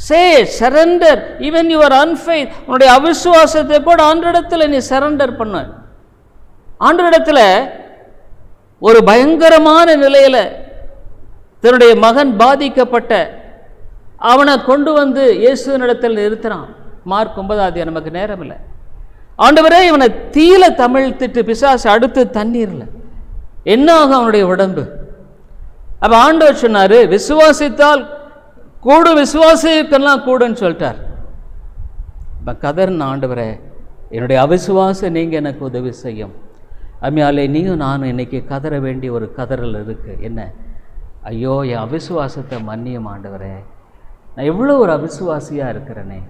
Speaker 1: சே சரண்டர் ஈவன் யுவர் அன்ஃபெய்த். உன்னுடைய அவிசுவாசத்தை கூட ஆண்டவரிடத்துல நீ சரண்டர் பண்ண. ஆண்டவரிடத்துல ஒரு பயங்கரமான நிலையில தன்னுடைய மகன் பாதிக்கப்பட்ட அவனை கொண்டு வந்து இயேசுவினிடத்தில் நிறுத்தினான். மார்க் 9 நமக்கு நேரம் இல்லை. ஆண்டவரே இவனை தீல தமிழ்த்திட்டு பிசாசு அடுத்து தண்ணீர்ல என்ன ஆகும் அவனுடைய உடம்பு? அப்ப ஆண்டவர் சொன்னாரு, விசுவாசித்தால் கூடு, விசுவாசிக்கெல்லாம் கூடுன்னு சொல்லிட்டார். கதர்ன ஆண்டவரே என்னுடைய அவிசுவாசம் நீங்க எனக்கு உதவி செய்யும். அம்மையாலே நீயும் நானும் இன்னைக்கு கதற வேண்டிய ஒரு கதறல் இருக்கு. என்ன? ஐயோ என் அவிசுவாசத்தை மன்னியும் ஆண்டவரே, நான் எவ்வளோ ஒரு அவிசுவாசியா இருக்கிறேனே,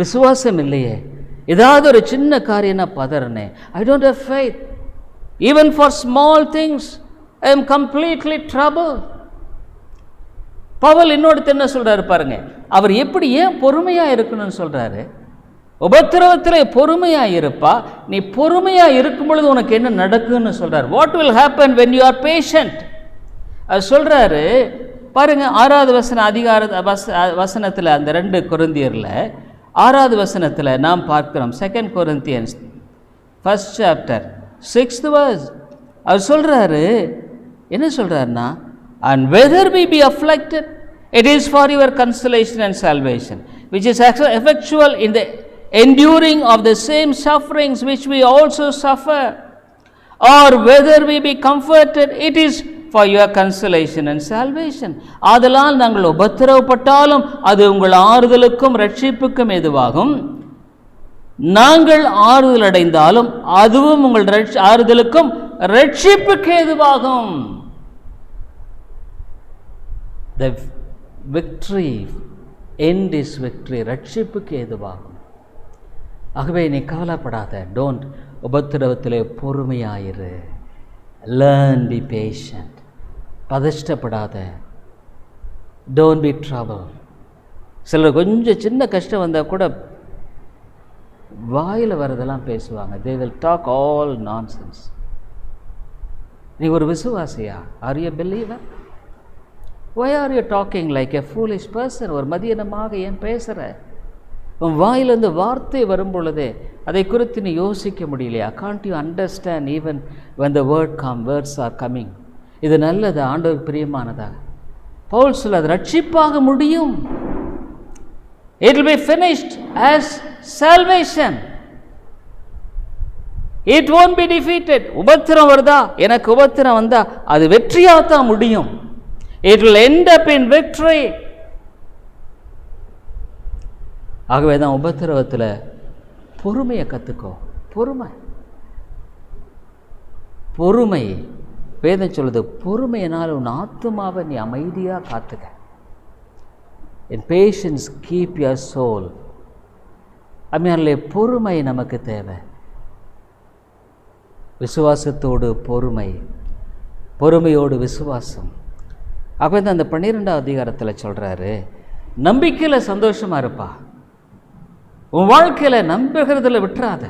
Speaker 1: விசுவாசம் இல்லையே, ஏதாவது ஒரு சின்ன காரியம்னா பதறனே. I don't have faith even for small things. I am completely trouble. Paul இன்னொருத்தர் என்ன சொல்றாரு பாருங்க, அவர் எப்படி ஏன் பொறுமையா இருக்கணும்னு சொல்றாரு. உபத்திரவத்திலே பொறுமையா இருப்பா, நீ பொறுமையா இருக்கும் பொழுது உனக்கு என்ன நடக்குன்னு சொல்றாரு. What will happen when you are patient? அது சொல்றாரு பாருங்க. 6வது வசனத்தில் அந்த 2 கொரிந்தியர்ல 6வது வசனத்தில் நாம் பார்க்கிறோம். 2 Corinthians 1st chapter 6th verse. அவர் சொல்றாரு, என்ன சொல்றாருன்னா, and whether we be afflicted, it is for your consolation and salvation, which is effectual in the enduring of the same sufferings which we also suffer, or whether we be comforted, it is for your consolation and salvation. ஆதலால் நாங்கள் உபத்திரவப்பட்டாலும் அது உங்கள் ஆறுதலுக்கும் ரட்சிப்புக்கும் ஏதுவாகும், நாங்கள் ஆறுதல் அடைந்தாலும் அதுவும் உங்கள் ஆறுதலுக்கும் ரட்சிப்புக்கு ஏதுவாகும். The victory end is victory. ரட்சிப்புக்கு ஏதுவாகும். ஆகவே நீ கவலைப்படாத. டோன்ட், உபத்திரவத்திலே பொறுமையாயிரு. Learn, be patient. பதஷ்டப்படாத. Don't be trouble. சிலர் கொஞ்சம் சின்ன கஷ்டம் வந்தால் கூட வாயில் வரதெல்லாம் பேசுவாங்க. they will talk all nonsense. நீ ஒரு விசுவாசியா? are you a believer? why are you talking like a foolish person? ஒரு மதியனமாக ஏன் பேசுகிற? உன் வாயிலிருந்து வார்த்தை வரும் பொழுதே அதை குறித்து நீ யோசிக்க முடியலையா? can't you understand even when the words are coming? இது நல்லது, ஆண்டவருக்கு பிரியமானதா? பவுல் சொல்ல, அது ரட்சிப்பாக முடியும். it will be finished as salvation. it won't be defeated. உபத்திரம் வருதா, எனக்கு உபத்திரம் வந்தா அது வெற்றியாக தான் முடியும். it will end up in victory. ஆகவே தான் உபத்திரவத்தில் பொறுமையை கற்றுக்கோ. பொறுமை வேதம் சொல்லுது, பொறுமையினால் உன் ஆத்துமாவை நீ அமைதியாக காத்துக்க. in patience keep your soul. அம்மையாலே பொறுமை நமக்கு தேவை. விசுவாசத்தோடு பொறுமை, பொறுமையோடு விசுவாசம். அப்போ தான் அந்த 12வது அதிகாரத்தில் சொல்கிறாரு, நம்பிக்கையில் சந்தோஷமாக இருப்பா. உன் வாழ்க்கையில் நம்புகிறதுல விட்டுறாத.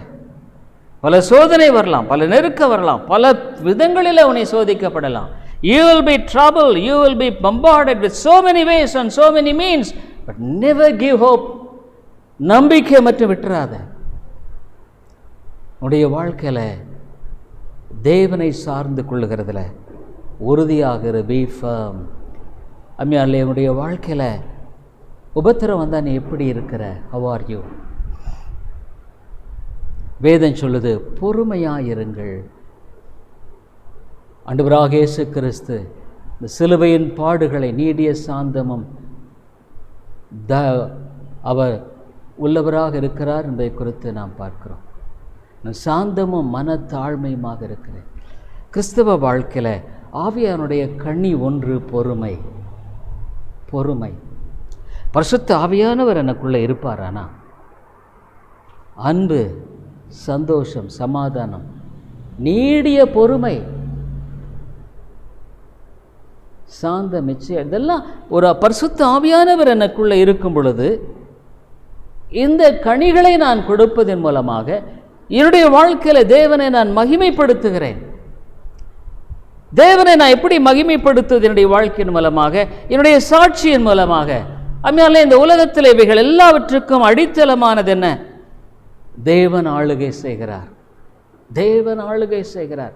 Speaker 1: பல சோதனை வரலாம், பல நெருக்கம் வரலாம், பல விதங்களில் உன்னை சோதிக்கப்படலாம். you will be troubled, you will be bombarded with so many ways and so many means, but never give hope. நம்பிக்கை மட்டும் விட்டுறாத. உன்னுடைய வாழ்க்கையில் தேவனை சார்ந்து கொள்ளுகிறதுல உறுதியாக இரு. be firm. அம்மையாலே உன்னுடைய வாழ்க்கையில் உபத்திரம் வந்தால் நீ எப்படி இருக்கிற? how are you? வேதம் சொல்லுது, பொறுமையாயிருங்கள். ஆண்டவராகிய இயேசு கிறிஸ்து இந்த சிலுவையின் பாடுகளை நீடிய சாந்தமும் அவர் உள்ளவராக இருக்கிறார் என்பதை குறித்து நாம் பார்க்கிறோம். சாந்தமும் மனத்தாழ்மையுமாக இருக்கிறேன். கிறிஸ்தவ வாழ்க்கையில் ஆவியானுடைய கண்ணி ஒன்று பொறுமை. பரிசுத்த ஆவியானவர் எனக்குள்ளே இருப்பாரானா அன்பு, சந்தோஷம், சமாதானம், நீடிய பொறுமை, சாந்தம், நிச்சயம், இதெல்லாம் ஒரு பரிசுத்த ஆவியானவர் எனக்குள்ளே இருக்கும் பொழுது இந்த கனிகளை நான் கொடுப்பதன் மூலமாக என்னுடைய வாழ்க்கையில் தேவனை நான் மகிமைப்படுத்துகிறேன். தேவனை நான் எப்படி மகிமைப்படுத்துவது? என்னுடைய வாழ்க்கையின் மூலமாக, என்னுடைய சாட்சியின் மூலமாக. அதனால இந்த உலகத்தில் இவைகள் எல்லாவற்றுக்கும் அடித்தளமானது என்ன? தேவன் ஆளுகை செய்கிறார். தேவன் ஆளுகை செய்கிறார்.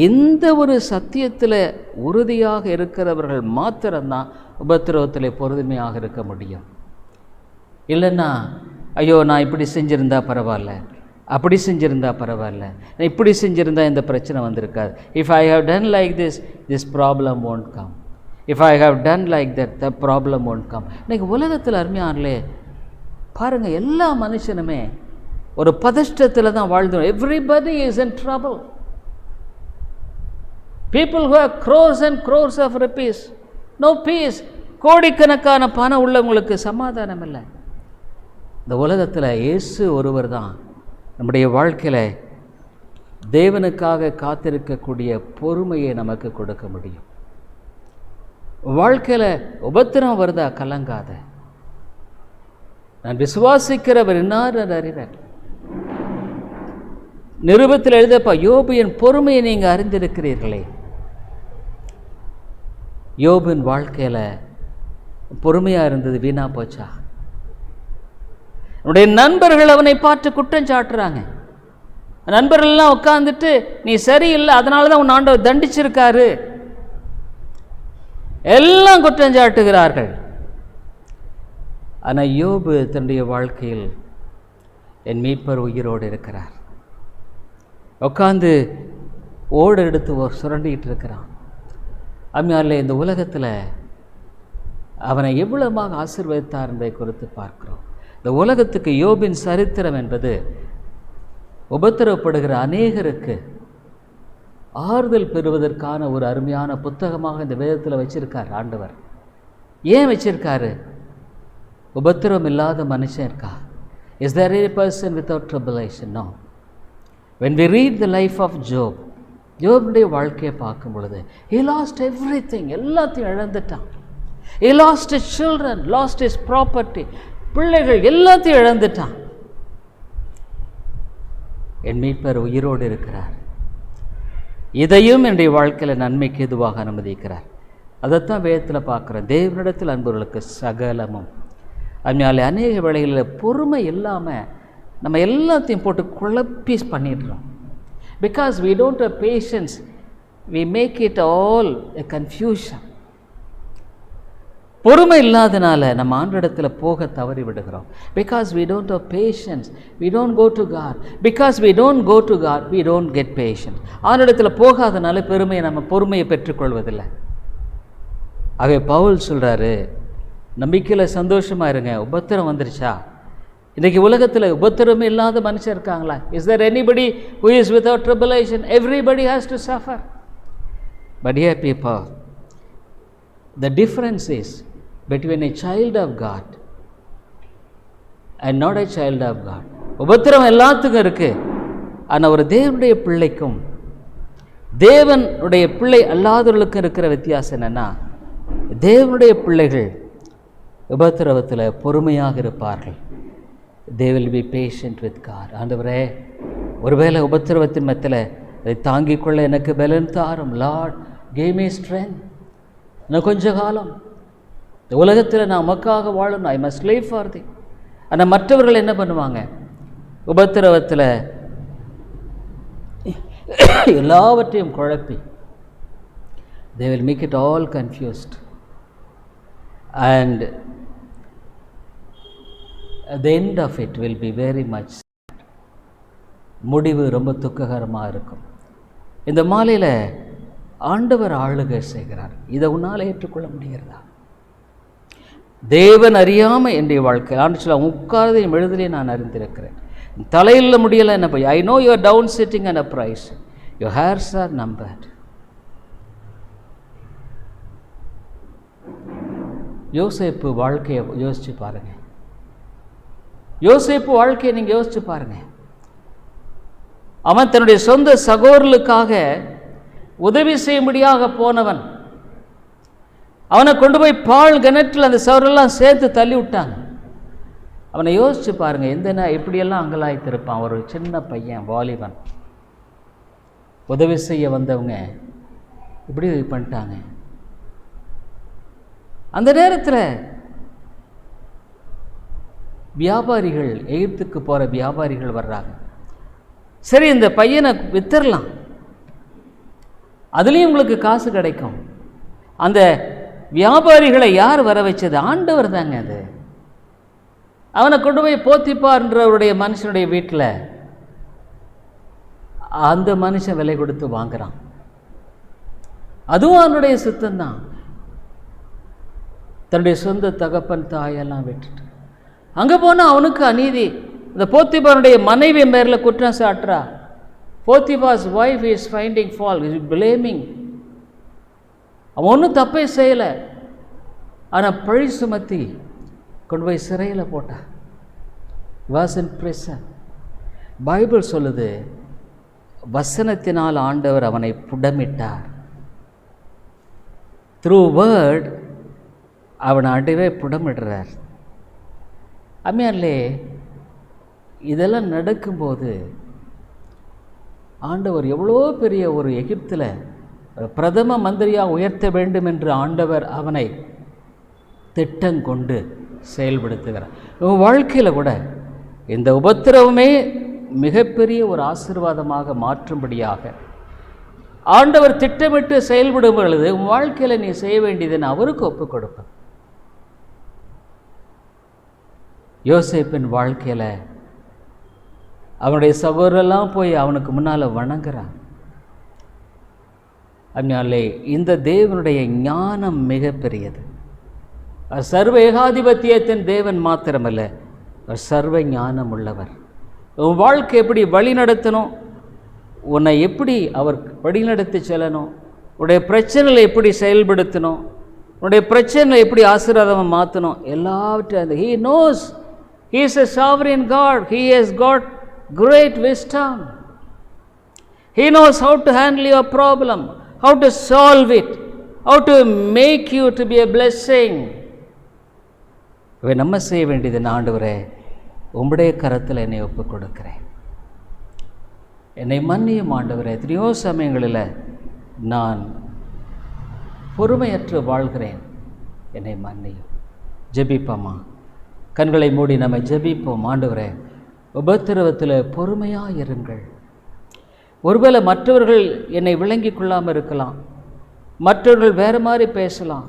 Speaker 1: இந்த ஒரு சத்தியத்தில் உறுதியாக இருக்கிறவர்கள் மாத்திரம்தான் உபத்திரவத்தில் பொறுமையாக இருக்க முடியும். இல்லைன்னா ஐயோ நான் இப்படி செஞ்சுருந்தா பரவாயில்ல, அப்படி செஞ்சுருந்தா பரவாயில்ல, நான் இப்படி செஞ்சுருந்தா இந்த பிரச்சனை வந்திருக்காது. If I have done like this problem won't come. If I have done like the problem won't come. இன்றைக்கி உலகத்தில் அருமையானே பாருங்கள், எல்லா மனுஷனுமே ஒரு பதஷ்டத்தில் தான் வாழ்ந்து. Everybody is in trouble. People who have crores and crores of rupees, no peace. கோடிக்கணக்கான பணம் உள்ளவங்களுக்கு சமாதானம் இல்லை. இந்த உலகத்தில் இயேசு ஒருவர் தான் நம்முடைய வாழ்க்கையில் தேவனுக்காக காத்திருக்கக்கூடிய பொறுமையை நமக்கு கொடுக்க முடியும். வாழ்க்கையில் உபத்திரம் வருதா, கலங்காத. நான் விசுவாசிக்கிறவர் இன்னார் அறிவர். நிருபத்தில் எழுதப்பா, யோபு என் பொறுமையை நீங்கள் அறிந்திருக்கிறீர்களே. யோபின் வாழ்க்கையில் பொறுமையாக இருந்தது வீணா போச்சா? அவனுடைய நண்பர்கள் அவனை பார்த்து குற்றம் சாட்டுறாங்க. நண்பர்கள்லாம் உட்காந்துட்டு நீ சரியில்லை, அதனால தான் உன் ஆண்டவர் தண்டிச்சிருக்காரு, எல்லாம் குற்றம் சாட்டுகிறார்கள். ஆனால் யோபு தன்னுடைய வாழ்க்கையில் என் மீட்பர் உயிரோடு இருக்கிறார். உட்காந்து ஓடு எடுத்து சுரண்டிகிட்டு இருக்கிறான். அம்மையாரில் இந்த உலகத்தில் அவனை எவ்வளவாக ஆசீர்வதித்தார் என்பதை குறித்து பார்க்கிறோம். இந்த உலகத்துக்கு யோபின் சரித்திரம் என்பது உபத்திரவப்படுகிற அநேகருக்கு ஆறுதல் பெறுவதற்கான ஒரு அருமையான புத்தகமாக இந்த வேதத்தில் வச்சிருக்கார் ஆண்டவர். ஏன் வச்சிருக்காரு? உபத்திரவம் இல்லாத மனுஷன் இருக்கா? Is there any person without tribulation? No. When we read the life of Job, யோபுடைய வாழ்க்கையை பார்க்கும் பொழுது he lost everything, எல்லாத்தையும் இழந்துட்டான். he lost his children, lost his property, பிள்ளைகள் எல்லாத்தையும் இழந்துட்டான். என் மீட்பர் உயிரோடு இருக்கிறார். இதையும் என்னுடைய வாழ்க்கையில் நன்மைக்கு எதுவாக அனுமதிக்கிறார். அதைத்தான் வேதத்தில் பார்க்குறேன். தேவனிடத்தில் அன்பர்களுக்கு சகலமும். அதனால அநேக வேளைகளில் பொறுமை இல்லாமல் நம்ம எல்லாத்தையும் போட்டு குழப்பி பண்ணிடுறோம். Because we don't have patience, we make it all a confusion. பொறுமை இல்லாதனால நம்ம ஆண்டவரிடத்தில் போக தவறி விடுகிறோம். Because we don't have patience, we don't go to God. Because we don't go to God, we don't get patience. ஆண்டவரிடத்தில் போகாதனால பொறுமையை பெற்றுக்கொள்வதில்லை. ஆகவே பவுல் சொல்கிறாரு, நம்பிக்கையில் சந்தோஷமாக இருங்க. உபத்திரம் வந்துருச்சா? இன்றைக்கி உலகத்தில் உபத்திரமே இல்லாத மனுஷன் இருக்காங்களா? Is there anybody who is without tribulation? Everybody has to suffer. But here people, the difference is between a child of God and not a child of God. உபத்திரம் எல்லாத்துக்கும் இருக்குது. ஆனால் ஒரு தேவனுடைய பிள்ளைக்கும் தேவனுடைய பிள்ளை அல்லாதவர்களுக்கும் இருக்கிற வித்தியாசம் என்னென்னா, தேவனுடைய பிள்ளைகள் உபத்திரவத்தில் பொறுமையாக இருப்பார்கள். They will be patient with God. ஆண்டவரே, ஒருவேளை உபத்திரவத்தின் மத்தியில் அதை தாங்கிக் கொள்ள எனக்கு பலன் தாரும். Lord, give me strength. இன்னும் கொஞ்ச காலம் இந்த உலகத்தில் நான் உமக்காக வாழணும். I must live for thee. ஆனால் மற்றவர்கள் என்ன பண்ணுவாங்க? உபத்திரவத்தில் எல்லாவற்றையும் குழப்பி they will make it all confused. And the end of it will be very much sad. முடிவு ரொம்ப துக்ககரமாக இருக்கும். இந்த மாலையில் ஆண்டவர் ஆளுகை செய்கிறார். இதை உன்னால் ஏற்றுக்கொள்ள முடிகிறதா? தேவன் அறியாமல் என்னுடைய வாழ்க்கை ஆண்டு சொல்ல உட்காரதையும் எழுதலையும் நான் அறிந்திருக்கிறேன். தலையில் முடியலை என்ன போய் I know your down sitting and a price, your hairs are numbered. Yosepu வாழ்க்கையை யோசித்து பாருங்கள். யோசேப்பு வாழ்க்கையை நீங்கள் யோசித்து பாருங்கள். அவன் தன்னுடைய சொந்த சகோதரர்களுக்காக உதவி செய்யும்படியாக போனவன். அவனை கொண்டு போய் பால் கிணற்றில் அந்த சவரெல்லாம் சேர்த்து தள்ளி விட்டாங்க. அவனை யோசித்து பாருங்கள், எப்படியெல்லாம் அங்கலாய்த்திருப்பான். ஒரு சின்ன பையன், வாலிபன். உதவி செய்ய வந்தவங்க இப்படி பண்ணிட்டாங்க. அந்த நேரத்தில் வியாபாரிகள், எகிப்துக்கு போகிற வியாபாரிகள் வர்றாங்க. சரி, இந்த பையனை வித்துடலாம், அதுலேயும் உங்களுக்கு காசு கிடைக்கும். அந்த வியாபாரிகளை யார் வர வச்சது? ஆண்டவர் தாங்க. அது அவனை கொண்டு போய் போத்திபார்ன்றவருடைய மனுஷனுடைய வீட்டில் அந்த மனுஷன் விலை கொடுத்து வாங்குறான். அதுவும் அவனுடைய சித்தம்தான். தன்னுடைய சொந்த தகப்பன் தாயெல்லாம் விட்டுட்டு அங்கே போனால் அவனுக்கு அநீதி. இந்த போத்திபாருடைய மனைவி பேரில் குற்றம் சாட்டுறா. Potiphar's wife is finding fault, is blaming. அவன் ஒன்றும் தப்பே செய்யலை, ஆனால் பழி சுமத்தி கொண்டு போய் சிறையில் போட்டான். Was in prison. பைபிள் சொல்லுது, வசனத்தினால் ஆண்டவர் அவனை புடமிட்டார். த்ரூ வேர்ட் அவனை ஆண்டவே புடமிடுறார். அம்மையாலே, இதெல்லாம் நடக்கும்போது ஆண்டவர் எவ்வளோ பெரிய ஒரு எகிப்தில் பிரதம மந்திரியாக உயர்த்த வேண்டும் என்று ஆண்டவர் அவனை திட்டம் கொண்டு செயல்படுத்துகிறார். இவன் வாழ்க்கையில் கூட இந்த உபத்திரவமே மிகப்பெரிய ஒரு ஆசீர்வாதமாக மாற்றும்படியாக ஆண்டவர் திட்டமிட்டு செயல்படும் பொழுது உன் வாழ்க்கையில் நீ செய்ய வேண்டியதுன்னு அவருக்கு ஒப்புக் கொடுப்பேன். யோசேப்பின் வாழ்க்கையில் அவனுடைய சகோதரெல்லாம் போய் அவனுக்கு முன்னால் வணங்குறான். அதனாலே இந்த தேவனுடைய ஞானம் மிகப்பெரியது. சர்வ ஏகாதிபத்தியத்தின் தேவன் மாத்திரமல்ல, சர்வ ஞானம் உள்ளவர். உன் வாழ்க்கை எப்படி வழி நடத்தணும், உன்னை எப்படி அவர் வழிநடத்தி செல்லணும், உன்னுடைய பிரச்சனைகளை எப்படி செயல்படுத்தணும், உன்னுடைய பிரச்சனைகளை எப்படி ஆசீர்வாதமாக மாற்றணும், எல்லாவற்றையும் He knows. He is a sovereign God. He has got great wisdom. He knows how to handle your problem, how to solve it, how to make you to be a blessing. நம்ம செய்ய வேண்டியது, ஆண்டவரே உம்முடைய கரத்தில் என்னை ஒப்புக் கொடுக்கிறேன், என்னை மன்னியும் ஆண்டவரே. எத்தனையோ சமயங்களில் நான் பொறுமையற்று வாழ்கிறேன், என்னை மன்னியும். ஜெபிப்போமா? கண்களை மூடி நம்ம ஜெபிப்போம். ஆண்டவரே, உபத்திரவத்தில் பொறுமையாக இருங்கள். ஒருவேளை மற்றவர்கள் என்னை விளங்கி கொள்ளாமல் இருக்கலாம், மற்றவர்கள் வேறு மாதிரி பேசலாம்.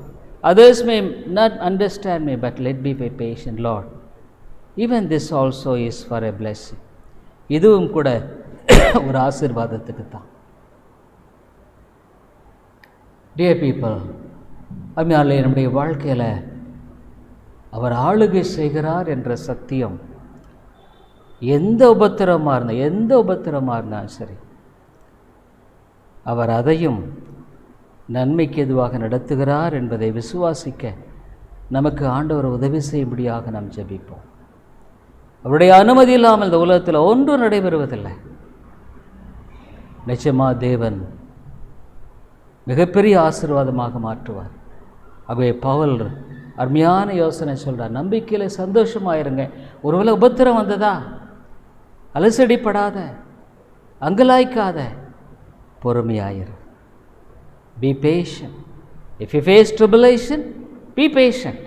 Speaker 1: Others may not understand me, but let me be patient, Lord. Even this also is for a blessing. இதுவும் கூட ஒரு ஆசீர்வாதத்துக்கு தான். Dear people, அம்மையாலே, நம்முடைய வாழ்க்கையில் அவர் ஆளுகை செய்கிறார் என்ற சத்தியம் எந்த உபத்திரமாக இருந்தாலும் சரி, அவர் அதையும் நன்மைக்கு எதுவாக நடத்துகிறார் என்பதை விசுவாசிக்க நமக்கு ஆண்டவர் உதவி செய்யும்படியாக நாம் ஜெபிப்போம். அவருடைய அனுமதி இல்லாமல் இந்த உலகத்தில் ஒன்றும் நடைபெறுவதில்லை. நிச்சயமாக தேவன் மிகப்பெரிய ஆசீர்வாதமாக மாற்றுவார். ஆகவே பவுல் அருமையான யோசனை சொல்கிறார், நம்பிக்கையில் சந்தோஷமாயிருங்க. ஒருவேளை உபத்திரம் வந்ததா, அலசடிப்படாத, அங்கலாய்க்காத, பொறுமையாயிரு. Be patient. If you face tribulation, be patient.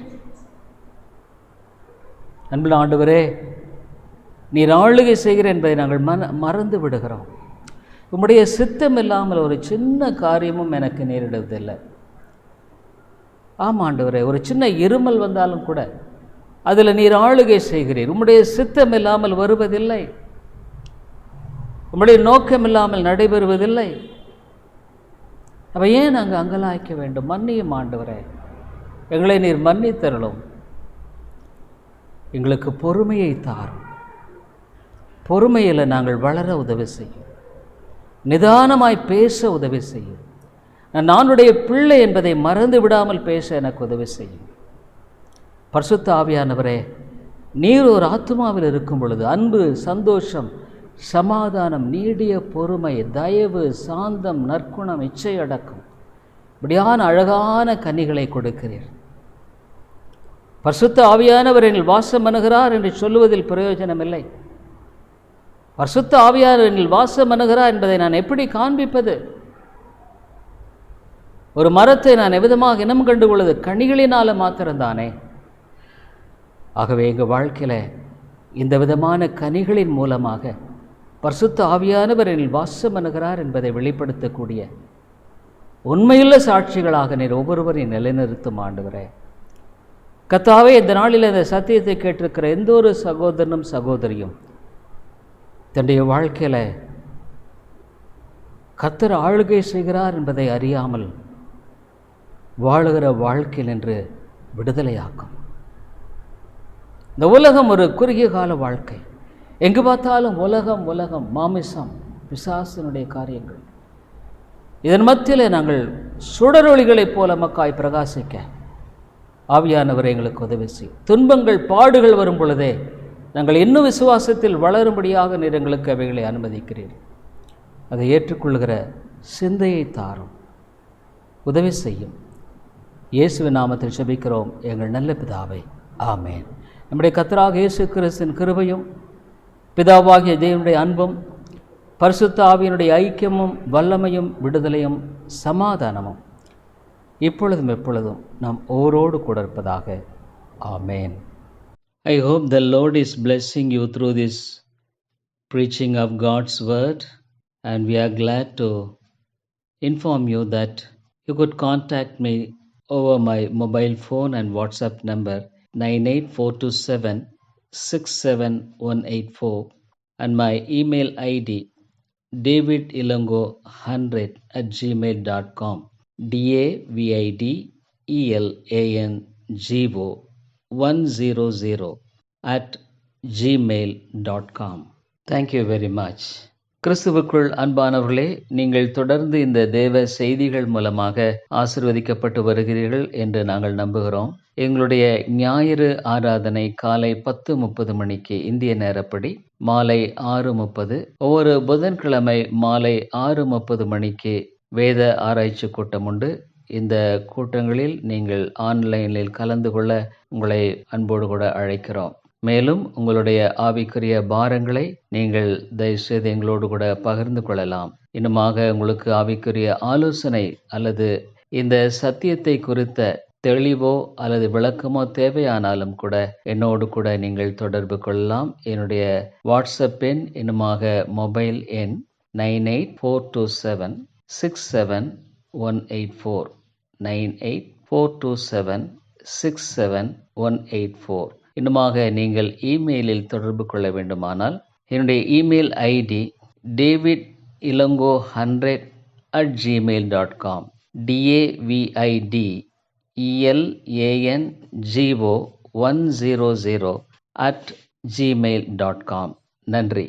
Speaker 1: அன்புள்ள ஆண்டவரே, நீர் ஆளுகை செய்கிற என்பதை நாங்கள் மறந்து விடுகிறோம். உம்முடைய சித்தம் இல்லாமல் ஒரு சின்ன காரியமும் எனக்கு நேரிடுவதில்லை. ஆமாம் ஆண்டவரே, ஒரு சின்ன இருமல் வந்தாலும் கூட அதில் நீர் ஆளுகை செய்கிறீர். உம்முடைய சித்தம் இல்லாமல் வருவதில்லை, உம்முடைய நோக்கம் இல்லாமல் நடைபெறுவதில்லை. அப்போ ஏன் நாங்கள் அங்கலாய்க்க வேண்டும்? மன்னியும் ஆண்டவரே, எங்களை நீர் மன்னித்தருளும். எங்களுக்கு பொறுமையை தாரும். பொறுமையில் நாங்கள் வளர உதவி செய்யும். நிதானமாய் பேச உதவி செய்யும். நானுடைய பிள்ளை என்பதை மறந்து விடாமல் பேச எனக்கு உதவி செய்யும். பரிசுத்த ஆவியானவரே, நீர் ஒரு ஆத்துமாவில் இருக்கும் பொழுது அன்பு, சந்தோஷம், சமாதானம், நீடிய பொறுமை, தயவு, சாந்தம், நற்குணம், இச்சை அடக்கம், இப்படியான அழகான கனிகளை கொடுக்கிறீர். பரிசுத்த ஆவியானவர் எங்கள் வாசம் அணுகிறார் என்று சொல்லுவதில் பிரயோஜனம் இல்லை. பரிசுத்த ஆவியானவர் எங்கள் வாசம் அணுகிறார் என்பதை நான் எப்படி காண்பிப்பது? ஒரு மரத்தை நான் எவ்விதமாக இனம் கண்டு கொள்வது கனிகளினால மாத்திரம்தானே. ஆகவே எங்கள் வாழ்க்கையில் இந்த விதமான கனிகளின் மூலமாக பரிசுத்த ஆவியானவர் என்னில் வாசம் பண்ணுகிறார் என்பதை வெளிப்படுத்தக்கூடிய உண்மையுள்ள சாட்சிகளாக நீர் ஒவ்வொருவரையும் நிலைநிறுத்தும் ஆண்டவரே. கர்த்தாவே, இந்த நாளில் இந்த சத்தியத்தை கேட்டிருக்கிற எந்த ஒரு சகோதரனும் சகோதரியும் தன்னுடைய வாழ்க்கையில் கர்த்தர் ஆளுகை செய்கிறார் என்பதை அறியாமல் வாழுகிற வாழ்க்கையில் என்று விடுதலையாக்கும். இந்த உலகம் ஒரு குறுகிய கால வாழ்க்கை. எங்கு பார்த்தாலும் உலகம் உலகம், மாமிசம், பிசாசினுடைய காரியங்கள். இதன் மத்தியில் நாங்கள் சுடரொளிகளைப் போல மக்காய் பிரகாசிக்க ஆவியானவர் எங்களுக்கு உதவி செய்யும். துன்பங்கள் பாடுகள் வரும் பொழுதே நாங்கள் இன்னும் விசுவாசத்தில் வளரும்படியாக நீர் எங்களுக்கு அவைகளை அனுமதிக்கிறீர்கள். அதை ஏற்றுக்கொள்கிற சிந்தையை தாரும், உதவி செய்யும். இயேசுவின் நாமத்தில் ஜெபிக்கிறோம் எங்கள் நல்ல பிதாவே, ஆமேன். நம்முடைய கர்த்தராகிய இயேசு கிறிஸ்துவின் கிருபையும் பிதாவாகிய தேவனுடைய அன்பும் பரிசுத்த ஆவியினுடைய ஐக்கியமும் வல்லமையும் விடுதலையும் சமாதானமும் இப்பொழுதும் எப்பொழுதும் நாம் ஓரோடு கூட இருப்பதாக. ஆமேன். I hope the Lord is blessing you through this preaching of God's word, and we are glad to inform you that you could contact me over my mobile phone and WhatsApp number 9842767184 and my email ID davidilongo100@gmail.com davidilongo100@gmail.com. Thank you very much. கிறிஸ்துவுக்குள் அன்பானவர்களே, நீங்கள் தொடர்ந்து இந்த தேவ செய்திகள் மூலமாக ஆசீர்வதிக்கப்பட்டு வருகிறீர்கள் என்று நாங்கள் நம்புகிறோம். எங்களுடைய ஞாயிறு ஆராதனை காலை 10:30 மணிக்கு இந்திய நேரப்படி, மாலை 6:30, ஒவ்வொரு புதன்கிழமை மாலை 6:30 மணிக்கு வேத ஆராய்ச்சி கூட்டம் உண்டு. இந்த கூட்டங்களில் நீங்கள் ஆன்லைனில் கலந்து கொள்ள உங்களை அன்போடு கூட அழைக்கிறோம். மேலும் உங்களுடைய ஆவிக்குரிய பாரங்களை நீங்கள் தயவுசெய்து எங்களோடு கூட பகிர்ந்து கொள்ளலாம். இன்னுமாக உங்களுக்கு ஆவிக்குரிய ஆலோசனை அல்லது இந்த சத்தியத்தை குறித்த தெளிவோ அல்லது விளக்கமோ தேவையானாலும் கூட என்னோடு கூட நீங்கள் தொடர்பு கொள்ளலாம். என்னுடைய வாட்ஸ்அப் எண், இன்னுமாக மொபைல் எண் 9842767184 9842767184. இன்னுமாக நீங்கள் இமெயிலில் தொடர்பு கொள்ள வேண்டுமானால் என்னுடைய இமெயில் ஐடி davidilongo100@gmail.com davidELANGO100@gmail.com. நன்றி.